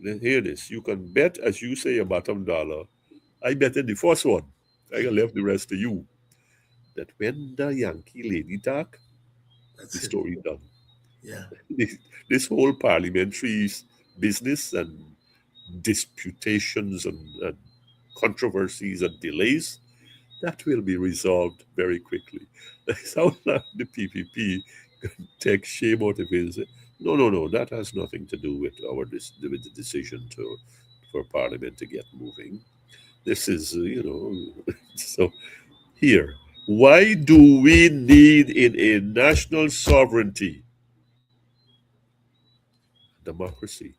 Speaker 3: Then hear this. You can bet, as you say, your bottom dollar. I bet in the first one. I can left the rest to you. That when the Yankee lady talk,
Speaker 2: That's
Speaker 3: the
Speaker 2: it.
Speaker 3: story done.
Speaker 2: Yeah.
Speaker 3: This whole parliamentary business and disputations and controversies and delays, that will be resolved very quickly. That's how the PPP can take shame out of it and say, no, that has nothing to do with with the decision for Parliament to get moving. This is, so here, why do we need in a national sovereignty democracy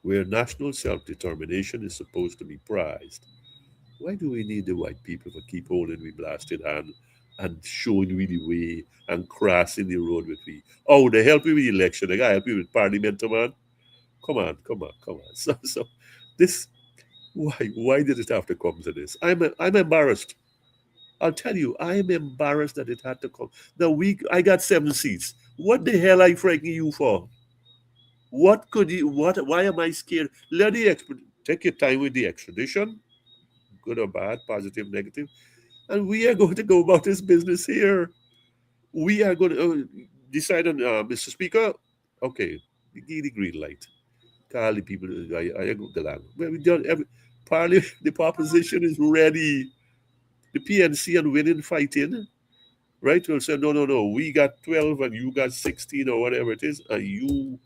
Speaker 3: where national self-determination is supposed to be prized? Why do we need the white people to keep holding we blasted hand and showing we the way and crossing the road with we? Oh, they help you with election. They got help you with parliament, man. Come on. So this, why did it have to come to this? I'm embarrassed. I'll tell you, I'm embarrassed that it had to come. I got 7 seats. What the hell are you frightening you for? Why am I scared? Take your time with the extradition, good or bad, positive, negative. And we are going to go about this business here. We are going to decide on, Mr. Speaker, okay, give the green light. Call the people, I go the land. Well, we done the proposition is ready. The PNC and winning fighting, right, will say, no, no, no, we got 12 and you got 16 or whatever it is, and you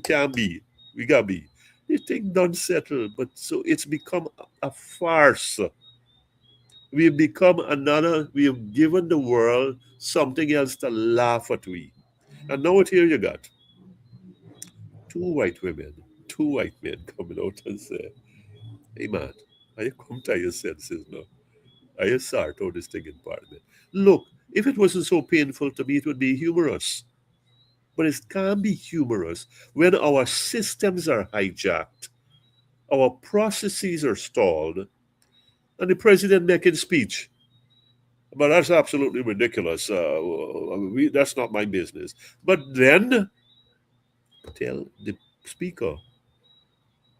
Speaker 3: can be, we got be. The thing done settle, but so it's become a farce. We've become another, we have given the world something else to laugh at we. And now what here you got two white women, two white men coming out and say, hey man, I come to your senses now. I sort out this thing in Parliament. Look, if it wasn't so painful to me, it would be humorous. But it can't be humorous when our systems are hijacked, our processes are stalled, and the president making speech. But that's absolutely ridiculous. That's not my business. But then tell the speaker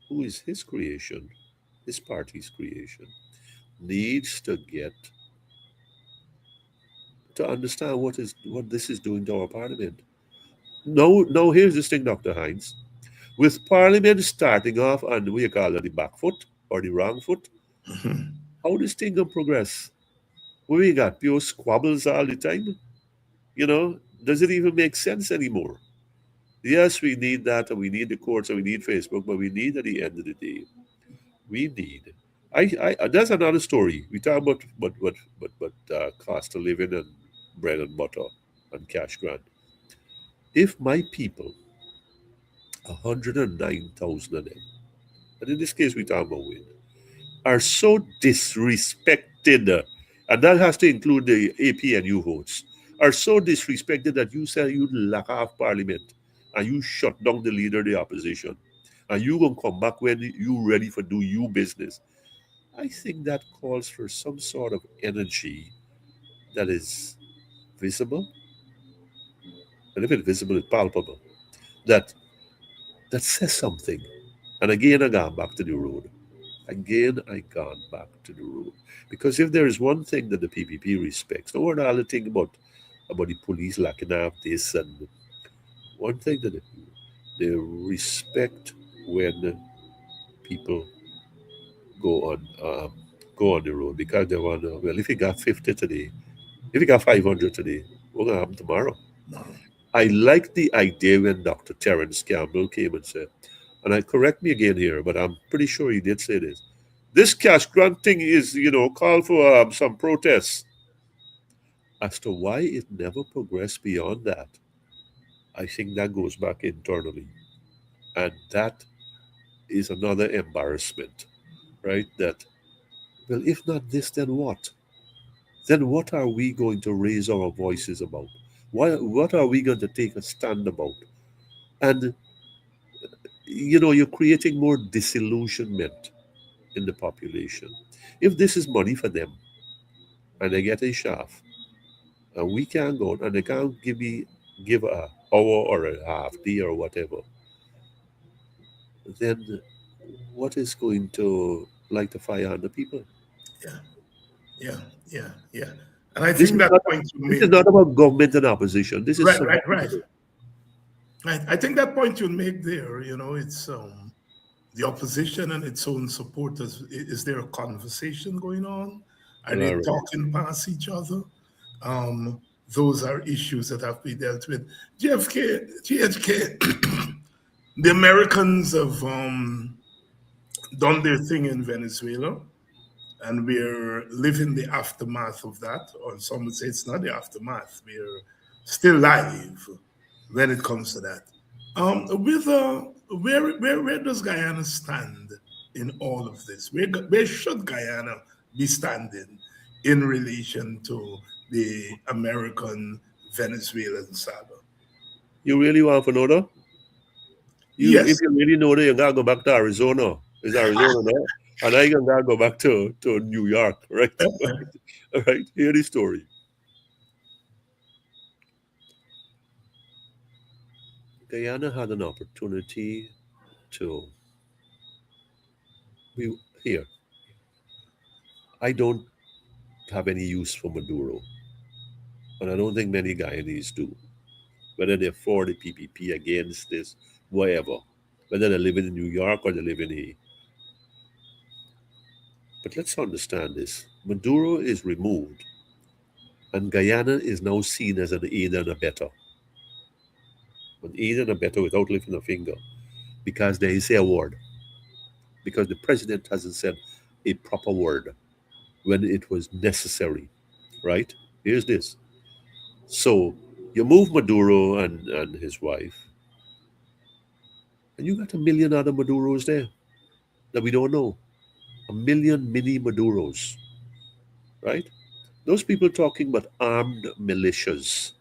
Speaker 3: who is his creation, his party's creation, needs to get to understand what this is doing to our parliament. No, here's this thing, Dr. Hines. With Parliament starting off on we call it the back foot or the wrong foot,
Speaker 2: Mhm.
Speaker 3: how this thing can progress? We got pure squabbles all the time. You know, does it even make sense anymore? Yes, we need that, and we need the courts, and we need Facebook, but we need at the end of the day, we need. That's another story. We talk about cost of living and bread and butter and cash grant. If my people, 109,000 of them, and in this case we talk about women, are so disrespected, and that has to include the APNU votes, are so disrespected that you say you lack off parliament and you shut down the leader of the opposition and you gonna come back when you ready for do you business. I think that calls for some sort of energy that is visible, and if it's visible, it's palpable. That that says something. And again, I gone back to the road. Again, I gone back to the road. Because if there is one thing that the PPP respects, no one all the thing about the police locking up this, and one thing that they respect when people go on go on the road because they want to, well, if you got 50 today, if you got 500 today, what's going to happen tomorrow?
Speaker 2: No.
Speaker 3: I like the idea when Dr. Terence Campbell came and said, and I correct me again here, but I'm pretty sure he did say this. This cash grant thing is, call for some protests. As to why it never progressed beyond that, I think that goes back internally. And that is another embarrassment, right? That, well, if not this, then what? Then what are we going to raise our voices about? What are we going to take a stand about? And you're creating more disillusionment in the population. If this is money for them and they get a shaft, and we can't go and they can't give a hour or a half day or whatever, then what is going to light the fire on the people?
Speaker 2: Yeah, yeah, yeah, yeah. And I
Speaker 3: This
Speaker 2: think
Speaker 3: is
Speaker 2: that
Speaker 3: not
Speaker 2: point you
Speaker 3: this is
Speaker 2: make,
Speaker 3: not about government and opposition. This is
Speaker 2: right,
Speaker 3: something.
Speaker 2: right, right. I think that point you make there, it's the opposition and its own supporters. Is there a conversation going on? Are they
Speaker 3: All right.
Speaker 2: talking past each other? Those are issues that have to be dealt with. GHK, the Americans have done their thing in Venezuela, and we're living the aftermath of that. Or some would say it's not the aftermath. We're still live when it comes to that. With where does Guyana stand in all of this? Where should Guyana be standing in relation to the American Venezuelan saga?
Speaker 3: You really want to know that? If
Speaker 2: Yes.
Speaker 3: you really know that, you gotta go back to Arizona. Is Arizona there? And I gotta go back to New York, right? All right. Hear the story. Guyana had an opportunity to be here. I don't have any use for Maduro, and I don't think many Guyanese do. Whether they're for the PPP, against this, whatever. Whether they live in New York or they live in here. But let's understand this. Maduro is removed And Guyana is now seen as an aid and a better. An aid and a better without lifting a finger. Because there is a word. Because the president hasn't said a proper word when it was necessary. Right? Here's this. So you move Maduro and his wife, and you got a million other Maduros there that we don't know. A million mini Maduros, right? Those people talking about armed militias.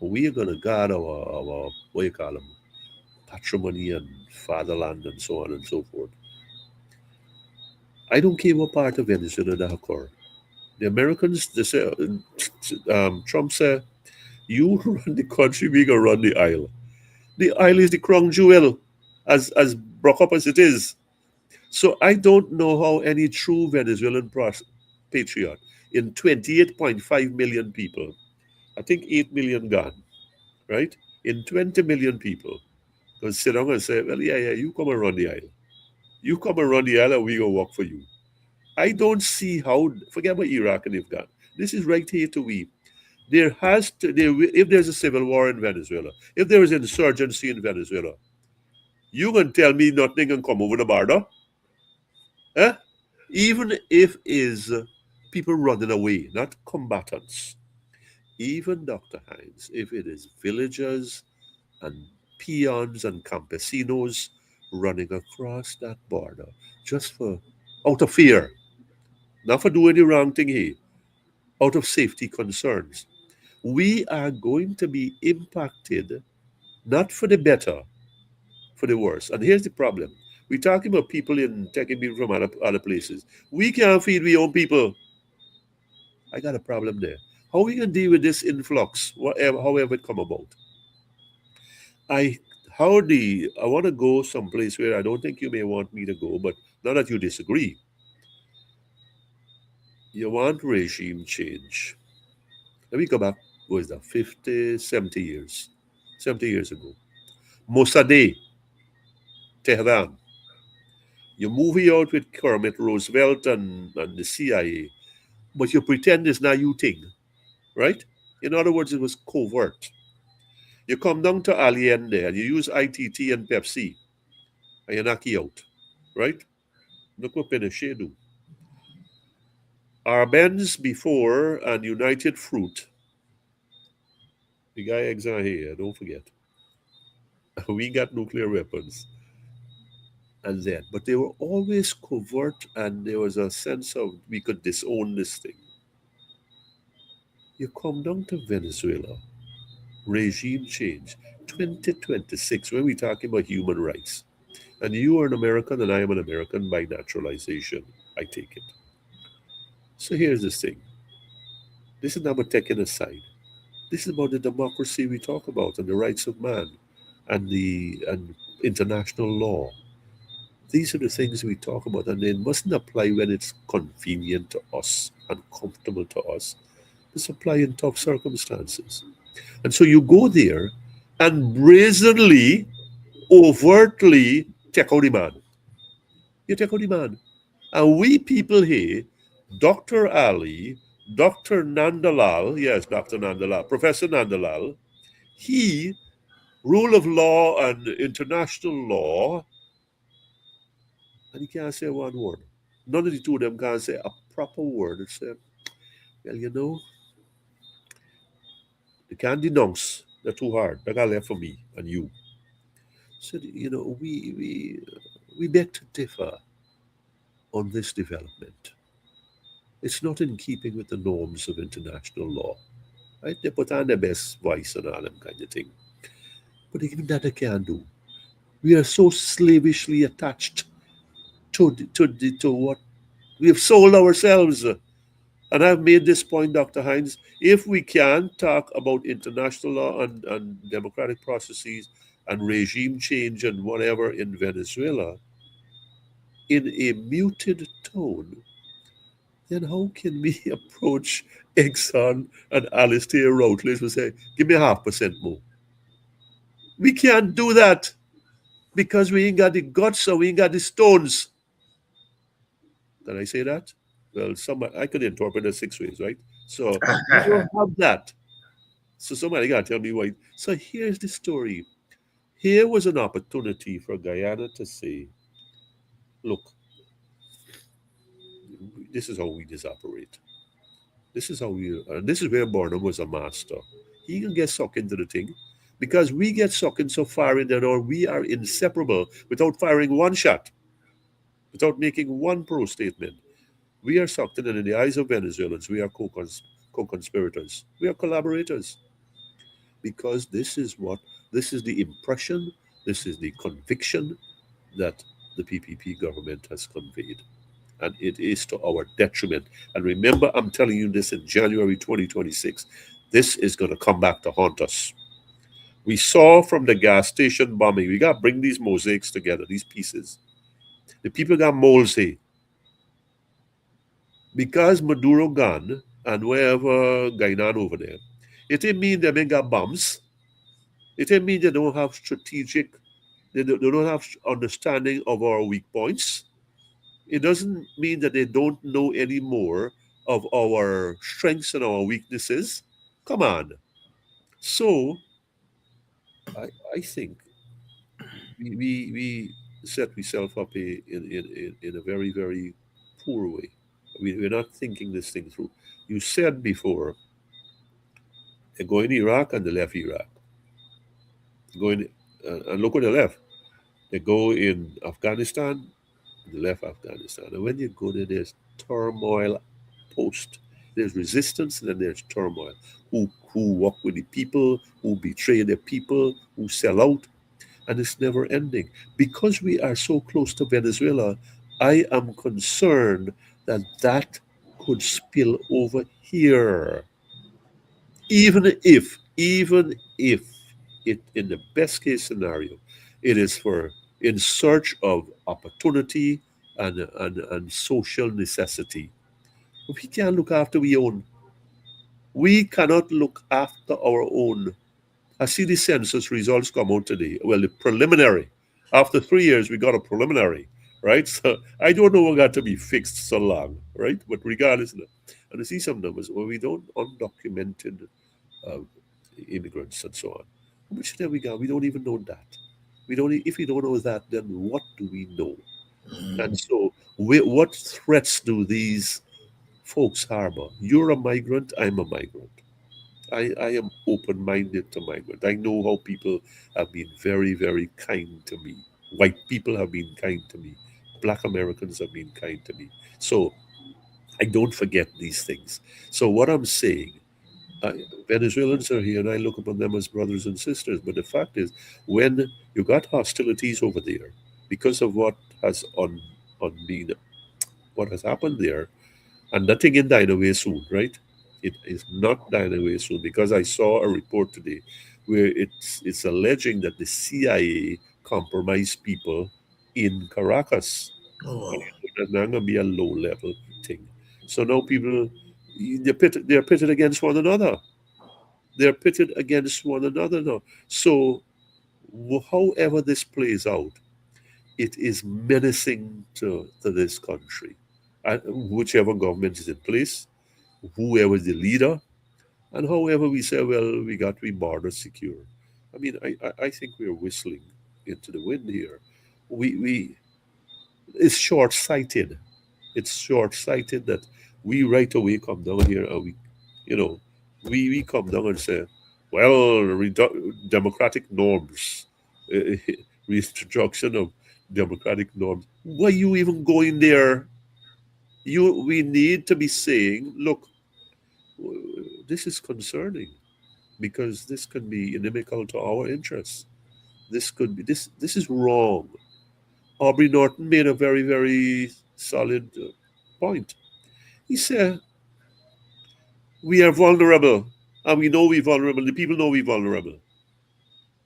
Speaker 3: We are going to guard our, what you call them, patrimony and fatherland and so on and so forth. I don't care what part of Venezuela that occur. The Americans, they say, Trump said, you run the country, we going to run the isle. The isle is the crown jewel, as broke up as it is. So I don't know how any true Venezuelan patriot in 28.5 million people, I think 8 million gone, right? In 20 million people, can sit down and say, well, yeah, you come and run the isle. You come and run the isle and we go work for you. I don't see how, forget about Iraq and Afghan. This is right here to we. There has to, if there's a civil war in Venezuela, if there is insurgency in Venezuela, you can tell me nothing can come over the border? Eh? Even if is people running away, not combatants. Even Dr. Hines, if it is villagers and peons and campesinos running across that border just for out of fear, not for doing the wrong thing here, out of safety concerns. We are going to be impacted not for the better, for the worse. And here's the problem. We're talking about people in taking people from other places. We can't feed our own people. I got a problem there. How we can deal with this influx, whatever, however it come about? I I want to go someplace where I don't think you may want me to go, but not that you disagree. You want regime change. Let me go back, what is that, 50, 70 years? 70 years ago. Mossadegh, Tehran. You movie out with Kermit Roosevelt and the CIA, but you pretend it's not you thing, right? In other words, it was covert. You come down to Allende and you use ITT and Pepsi, and you knock it out, right? Look what Pinochet do. Arbenz before and United Fruit. The guy exile here, don't forget. We got nuclear weapons. And then, but they were always covert, and there was a sense of we could disown this thing. You come down to Venezuela, regime change, 2026, when we're talking about human rights. And you are an American, and I am an American by naturalization. I take it. So here's this thing. This is not about taking a side. This is about the democracy we talk about and the rights of man and international law. These are the things we talk about, and they mustn't apply when it's convenient to us and comfortable to us. It's apply in tough circumstances. And so you go there and brazenly, overtly take out the man. You take out the man. And we people here, Dr. Ali, Dr. Nandalal, yes, Dr. Nandalal, Professor Nandalal, he, rule of law and international law, and he can't say one word. None of the two of them can say a proper word and say, well, they can't denounce. They're too hard. They got left for me and you. So, we beg to differ on this development. It's not in keeping with the norms of international law. Right? They put on their best voice and all them kind of thing. But even that they can't do. We are so slavishly attached to what we have sold ourselves. And I've made this point, Dr. Hines. If we can talk about international law and democratic processes and regime change and whatever in Venezuela in a muted tone, then how can we approach Exxon and Alistair Routledge and say, give me 0.5% more? We can't do that because we ain't got the guts or we ain't got the stones. Can I say that? Well, I could interpret it 6 ways, right? So we don't have that. So somebody got to tell me why. So here's the story. Here was an opportunity for Guyana to say, look, this is how we just operate. This is how we, and this is where Barnum was a master. He can get sucked into the thing because we get sucked in so far in that, or we are inseparable without firing one shot, without making one pro statement. We are sucked in, and in the eyes of Venezuelans, we are co-conspirators. We are collaborators because this is the impression, this is the conviction that the PPP government has conveyed. And it is to our detriment. And remember, I'm telling you this in January 2026. This is going to come back to haunt us. We saw from the gas station bombing, we got to bring these mosaics together, these pieces. The people got moles here. Because Maduro gone and wherever Gainan over there, it didn't mean they ain't got bombs. It didn't mean they don't have strategic, they don't have understanding of our weak points. It doesn't mean that they don't know any more of our strengths and our weaknesses. Come on. So I think we set ourselves up in a very, very poor way. We're not thinking this thing through. You said before, they go in Iraq and they left Iraq. Go in, and look where they left. They go in Afghanistan, they left Afghanistan. And when you go there, there's turmoil post. There's resistance and then there's turmoil. Who work with the people, who betray the people, who sell out, and it's never ending. Because we are so close to Venezuela, I am concerned that that could spill over here. Even if it, in the best case scenario, it is for in search of opportunity and social necessity. We can't look after we own. We cannot look after our own. I see the census results come out today. Well, the preliminary. After 3 years, we got a preliminary, right? So I don't know what got to be fixed so long, right? But regardless, and I see some numbers where we don't undocumented uh, immigrants and so on. Which then we got? We don't even know that. We don't. If we don't know that, then what do we know? And so, what threats do these folks harbor? You're a migrant. I'm a migrant. I am open minded to migrant. I know how people have been very, very kind to me. White people have been kind to me. Black Americans have been kind to me. So I don't forget these things. So what I'm saying, uh, Venezuelans are here and I look upon them as brothers and sisters. But the fact is, when you got hostilities over there because of on been what has happened there, and nothing in dying away soon, right? It is not dying away soon because I saw a report today where it's alleging that the CIA compromised people in Caracas.
Speaker 2: Oh,
Speaker 3: And that's not going to be a low level thing. So now people they're pitted against one another. They're pitted against one another now. So however this plays out, it is menacing to this country. And whichever government is in place, whoever the leader, and however we say, well, we got to be border secure. I mean, I think we're whistling into the wind here. We It's short sighted. It's short sighted that we right away come down here and you know, we come down and say, well, democratic norms, uh, reintroduction of democratic norms. Why you even going there? We need to be saying, look, this is concerning because this could be inimical to our interests. This could be this is wrong. Aubrey Norton made a very, very solid point. He said, we are vulnerable and we know we're vulnerable. The people know we're vulnerable.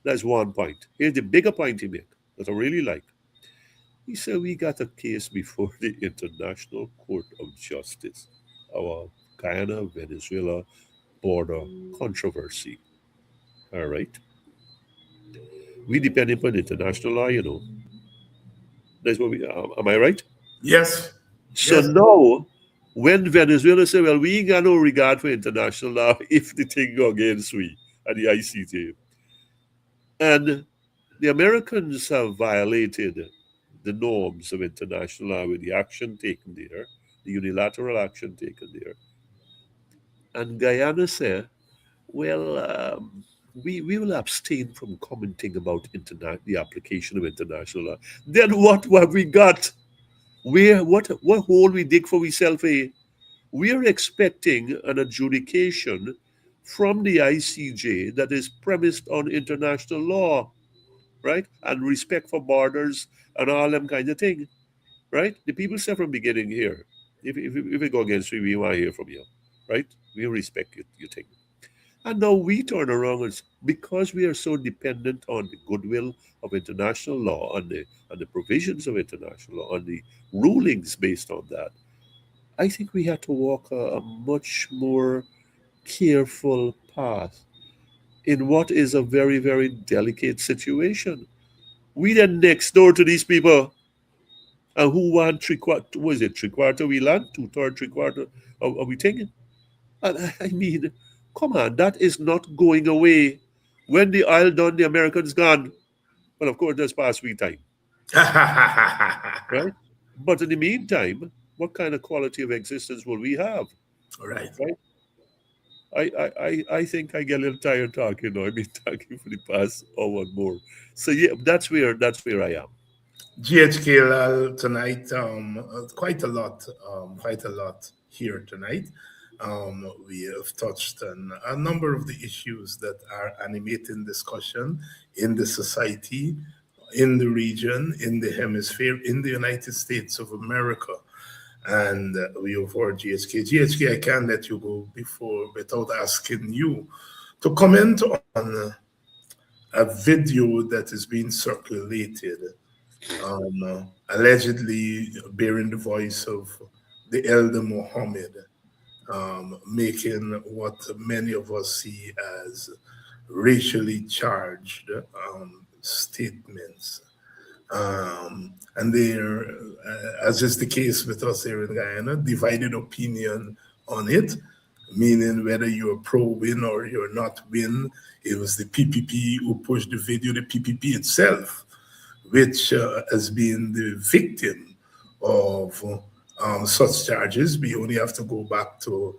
Speaker 3: That's one point. Here's the bigger point he made that I really like. He said, we got a case before the International Court of Justice, our Guyana Venezuela border controversy. All right. We depend upon international law, you know. That's what we, am I right?
Speaker 2: yes,
Speaker 3: So
Speaker 2: yes.
Speaker 3: now When Venezuela say, well, we ain't got no regard for international law if the thing go against we at the ICJ. And the Americans have violated the norms of international law with the action taken there, the unilateral action taken there. And Guyana said, well, we will abstain from commenting about the application of international law. Then what have we got? What hole we dig for ourselves? We are expecting an adjudication from the ICJ that is premised on international law, right? And respect for borders and all them kind of thing, right? The people say from beginning here, if we go against you, we want to hear from you, right? We respect you think. And now we turn around and because we are so dependent on the goodwill of international law, on the provisions of international law, on the rulings based on that, I think we have to walk a much more careful path in what is a very, very delicate situation. We then next door to these people and who want three quarter, was it three quarter we land, two-third, three quarter of we taking? And I mean, come on, that is not going away. When the oil done, the Americans gone. Well, of course, that's past we time, right? But in the meantime, what kind of quality of existence will we have,
Speaker 2: Right.
Speaker 3: right? I think I get a little tired talking now. I've been talking for the past hour and more. So yeah, that's where I am.
Speaker 2: GHK Lall tonight, quite a lot here tonight. We have touched on a number of the issues that are animating discussion in the society, in the region, in the hemisphere, in the United States of America. And we have heard GHK. GHK, I can't let you go before without asking you to comment on a video that is being circulated, allegedly bearing the voice of the elder Muhammad, making what many of us see as racially charged statements. And there, as is the case with us here in Guyana, divided opinion on it, meaning whether you're pro win or you're not win. It was the PPP who pushed the video, the PPP itself, which has been the victim of such charges. We only have to go back to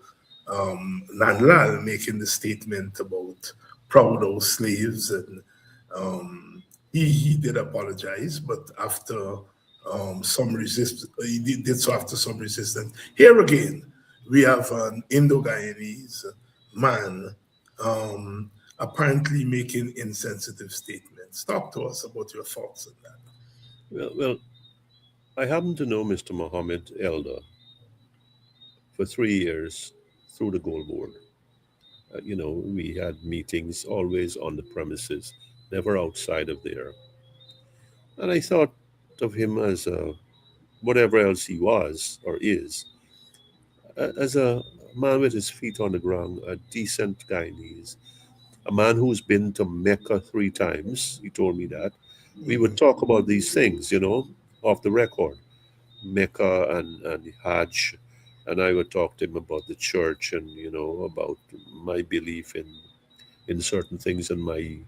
Speaker 2: Nanlal making the statement about proud old slaves, and he did apologize, but after some resist, he did so after some resistance. Here again, we have an Indo-Guyanese man apparently making insensitive statements. Talk to us about your thoughts on that.
Speaker 3: Well, I happen to know Mr. Mohammed Elder for 3 years through the Gold Board. We had meetings always on the premises, never outside of there. And I thought of him as whatever else he was or is, as a man with his feet on the ground, a decent Guyanese, a man who's been to Mecca 3 times. He told me that. We would talk about these things, off the record, Mecca and the Hajj. And I would talk to him about the church and, about my belief in certain things and my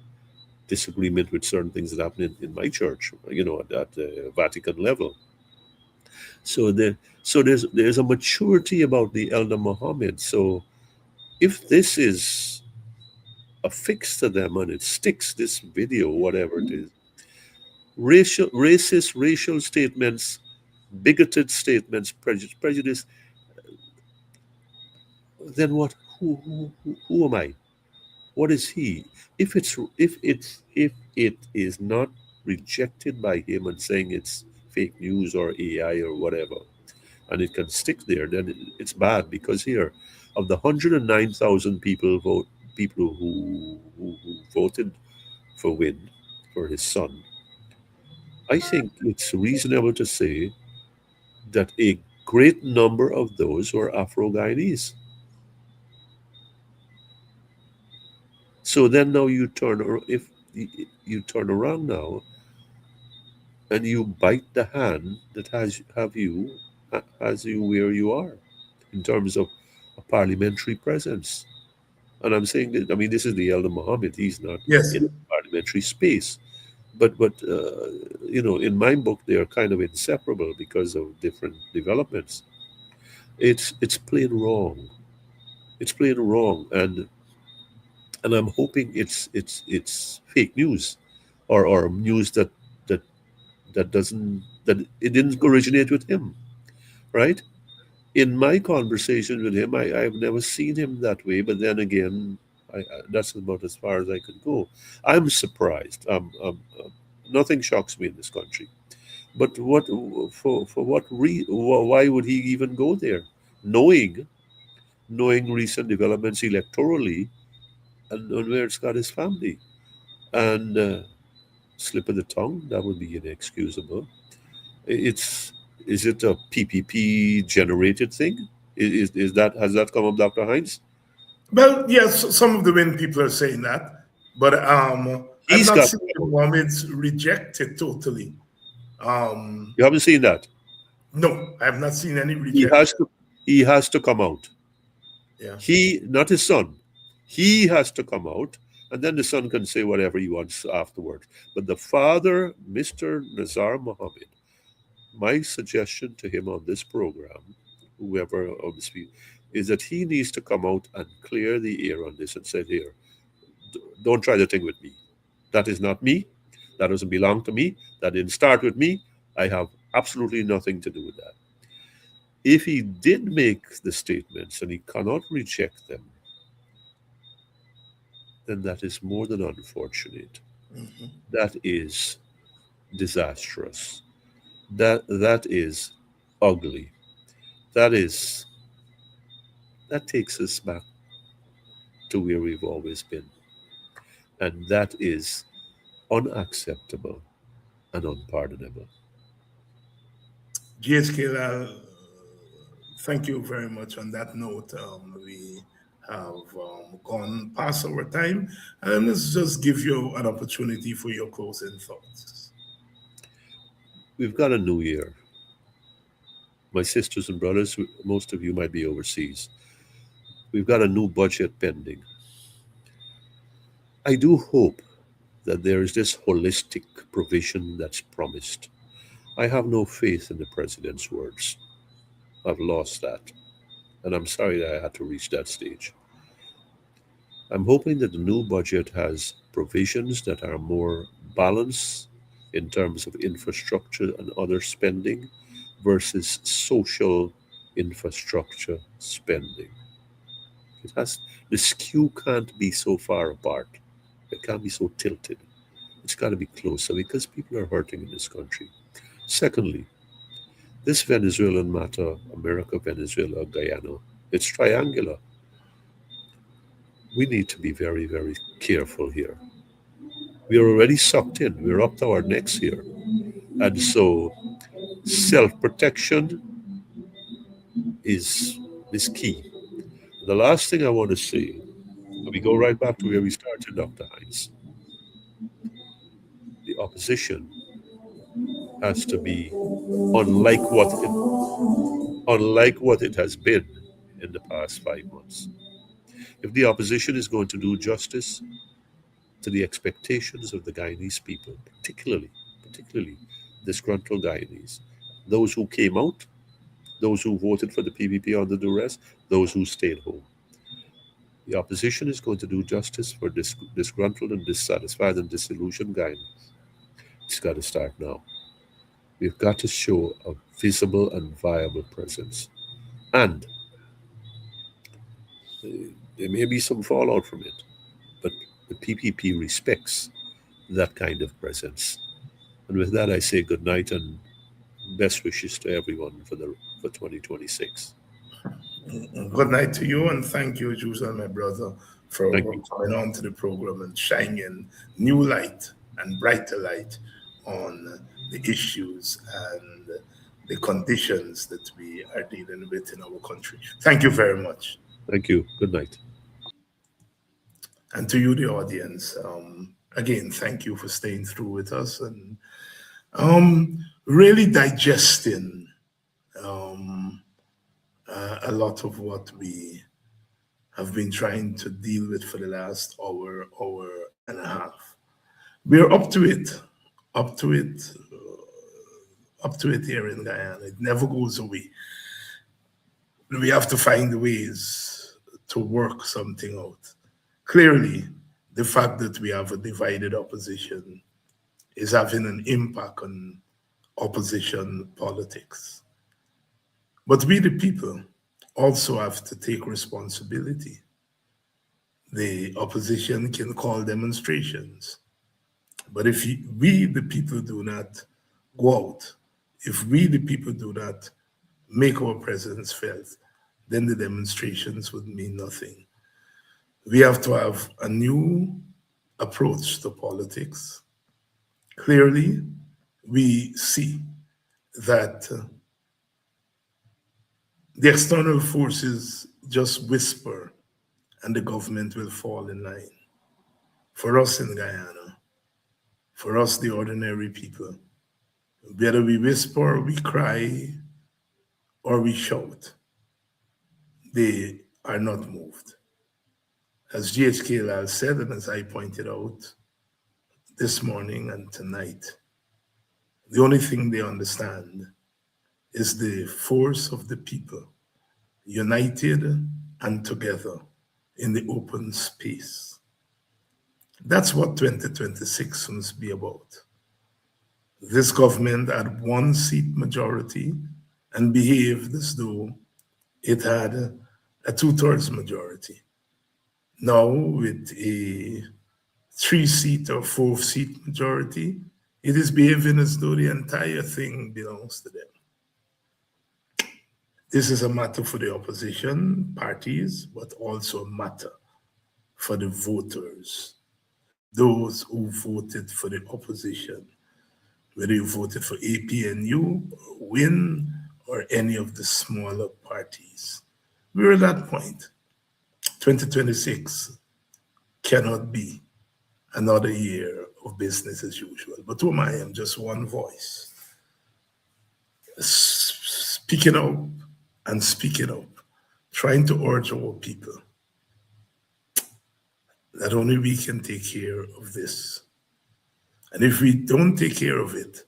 Speaker 3: disagreement with certain things that happen in my church, at the Vatican level. So there's a maturity about the Elder Muhammad. So if this is affixed to them and it sticks, this video, whatever it is, racist, racial statements, bigoted statements, prejudice, then what? Who am I? What is he? If it is not rejected by him and saying it's fake news or AI or whatever, and it can stick there, then it's bad because here, of the 109,000 people who voted for Win for his son, I think it's reasonable to say that a great number of those were Afro Guyanese. So then now if you turn around now and you bite the hand that has you where you are. in terms of a parliamentary presence. And I'm saying that, I mean, this is the Elder Muhammad. He's not
Speaker 2: Yes.
Speaker 3: in a parliamentary space. But in my book, they are kind of inseparable because of different developments. It's plain wrong. It's plain wrong, and I'm hoping it's fake news, or news that that it didn't originate with him, right? In my conversation with him, I've never seen him that way. But then again, that's about as far as I could go. I'm surprised. Nothing shocks me in this country. But for what why would he even go there, knowing knowing recent developments electorally, and where it's got his family, and slip of the tongue, that would be inexcusable. It's Is it a PPP generated thing? Is that, has that come up, Dr. Hines?
Speaker 2: Well, yes, some of the wind people are saying that, but I've
Speaker 3: He's
Speaker 2: not
Speaker 3: got
Speaker 2: seen
Speaker 3: to
Speaker 2: the
Speaker 3: come out.
Speaker 2: Mohammeds rejected totally. Um,
Speaker 3: You haven't seen that.
Speaker 2: no, I have not seen any
Speaker 3: He has
Speaker 2: rejection.
Speaker 3: to. He has to come out.
Speaker 2: Yeah.
Speaker 3: He, not his son. He has to come out, and then the son can say whatever he wants afterwards. But the father, Mr. Nazar Mohammed, my suggestion to him on this program, whoever on the speak, is that he needs to come out and clear the air on this and say, here, don't try the thing with me. That is not me. That doesn't belong to me. That didn't start with me. I have absolutely nothing to do with that. If he did make the statements and he cannot reject them, then that is more than unfortunate.
Speaker 2: Mhm.
Speaker 3: That is disastrous. That is ugly. That is that takes us back to where we've always been. And that is unacceptable and unpardonable.
Speaker 2: GHK Lall, thank you very much. On that note, we have gone past our time, and let's just give you an opportunity for your closing thoughts.
Speaker 3: We've got a new year. My sisters and brothers, most of you might be overseas. We've got a new budget pending. I do hope that there is this holistic provision that's promised. I have no faith in the president's words. I've lost that. And I'm sorry that I had to reach that stage. I'm hoping that the new budget has provisions that are more balanced in terms of infrastructure and other spending versus social infrastructure spending. It has The skew can't be so far apart. It can't be so tilted. It's got to be closer because people are hurting in this country. Secondly, this Venezuelan matter, America, Venezuela, Guyana, it's triangular. We need to be very, very careful here. We are already sucked in. We're up to our necks here. And so self protection is is key. The last thing I want to say, we go right back to where we started, Dr. Hines. The opposition has to be unlike what it has been in the past 5 months. If the opposition is going to do justice to the expectations of the Guyanese people, particularly disgruntled Guyanese, those who came out, those who voted for the PPP under duress, those who stayed home. The opposition is going to do justice for disgruntled and dissatisfied and disillusioned Guyanese. It's got to start now. We've got to show a visible and viable presence. And there may be some fallout from it, but the PPP respects that kind of presence. And with that, I say good night and best wishes to everyone for 2026.
Speaker 2: Good night to you, and thank you, Jules, and my brother,
Speaker 3: Thank
Speaker 2: for
Speaker 3: you.
Speaker 2: coming on to the program and shining new light and brighter light on the issues and the conditions that we are dealing with in our country. Thank you very much.
Speaker 3: Thank you. Good night.
Speaker 2: And to you, the audience, again, thank you for staying through with us and really digesting um, a lot of what we have been trying to deal with for the last hour and a half. We're up to it, up to it here in Guyana. It never goes away. We have to find ways to work something out. Clearly, the fact that we have a divided opposition is having an impact on opposition politics. But we, the people, also have to take responsibility. The opposition can call demonstrations, but if we, the people, do not go out, if we, the people, do not make our presence felt, then the demonstrations would mean nothing. We have to have a new approach to politics. Clearly, we see that the external forces just whisper and the government will fall in line. For us in Guyana, for us, the ordinary people, whether we whisper, we cry, or we shout, they are not moved. As GHK Lall said, and as I pointed out this morning and tonight, the only thing they understand is the force of the people, united and together in the open space. That's what 2026 must be about. This government had one seat majority and behaved as though it had a two-thirds majority. Now, with a three-seat or four-seat majority, it is behaving as though the entire thing belongs to them. This is a matter for the opposition parties, but also a matter for the voters, those who voted for the opposition, whether you voted for APNU, or WIN, or any of the smaller parties. We're at that point. 2026 cannot be another year of business as usual. But who am I? I'm just one voice, speaking up and speaking up, trying to urge our people that only we can take care of this. And if we don't take care of it,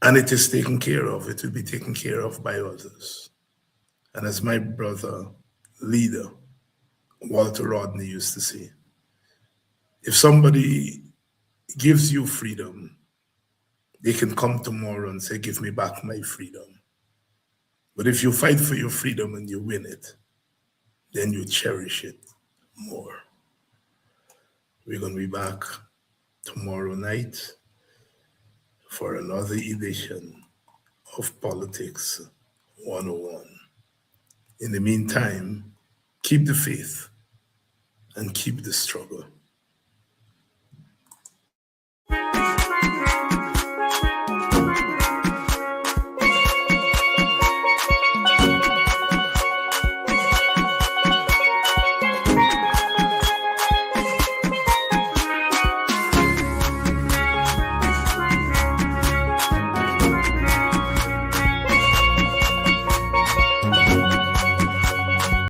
Speaker 2: and it is taken care of, it will be taken care of by others. And as my brother, leader, Walter Rodney used to say, if somebody gives you freedom, they can come tomorrow and say, give me back my freedom. But if you fight for your freedom and you win it, then you cherish it more. We're going to be back tomorrow night for another edition of Politics 101. In the meantime, keep the faith and keep the struggle.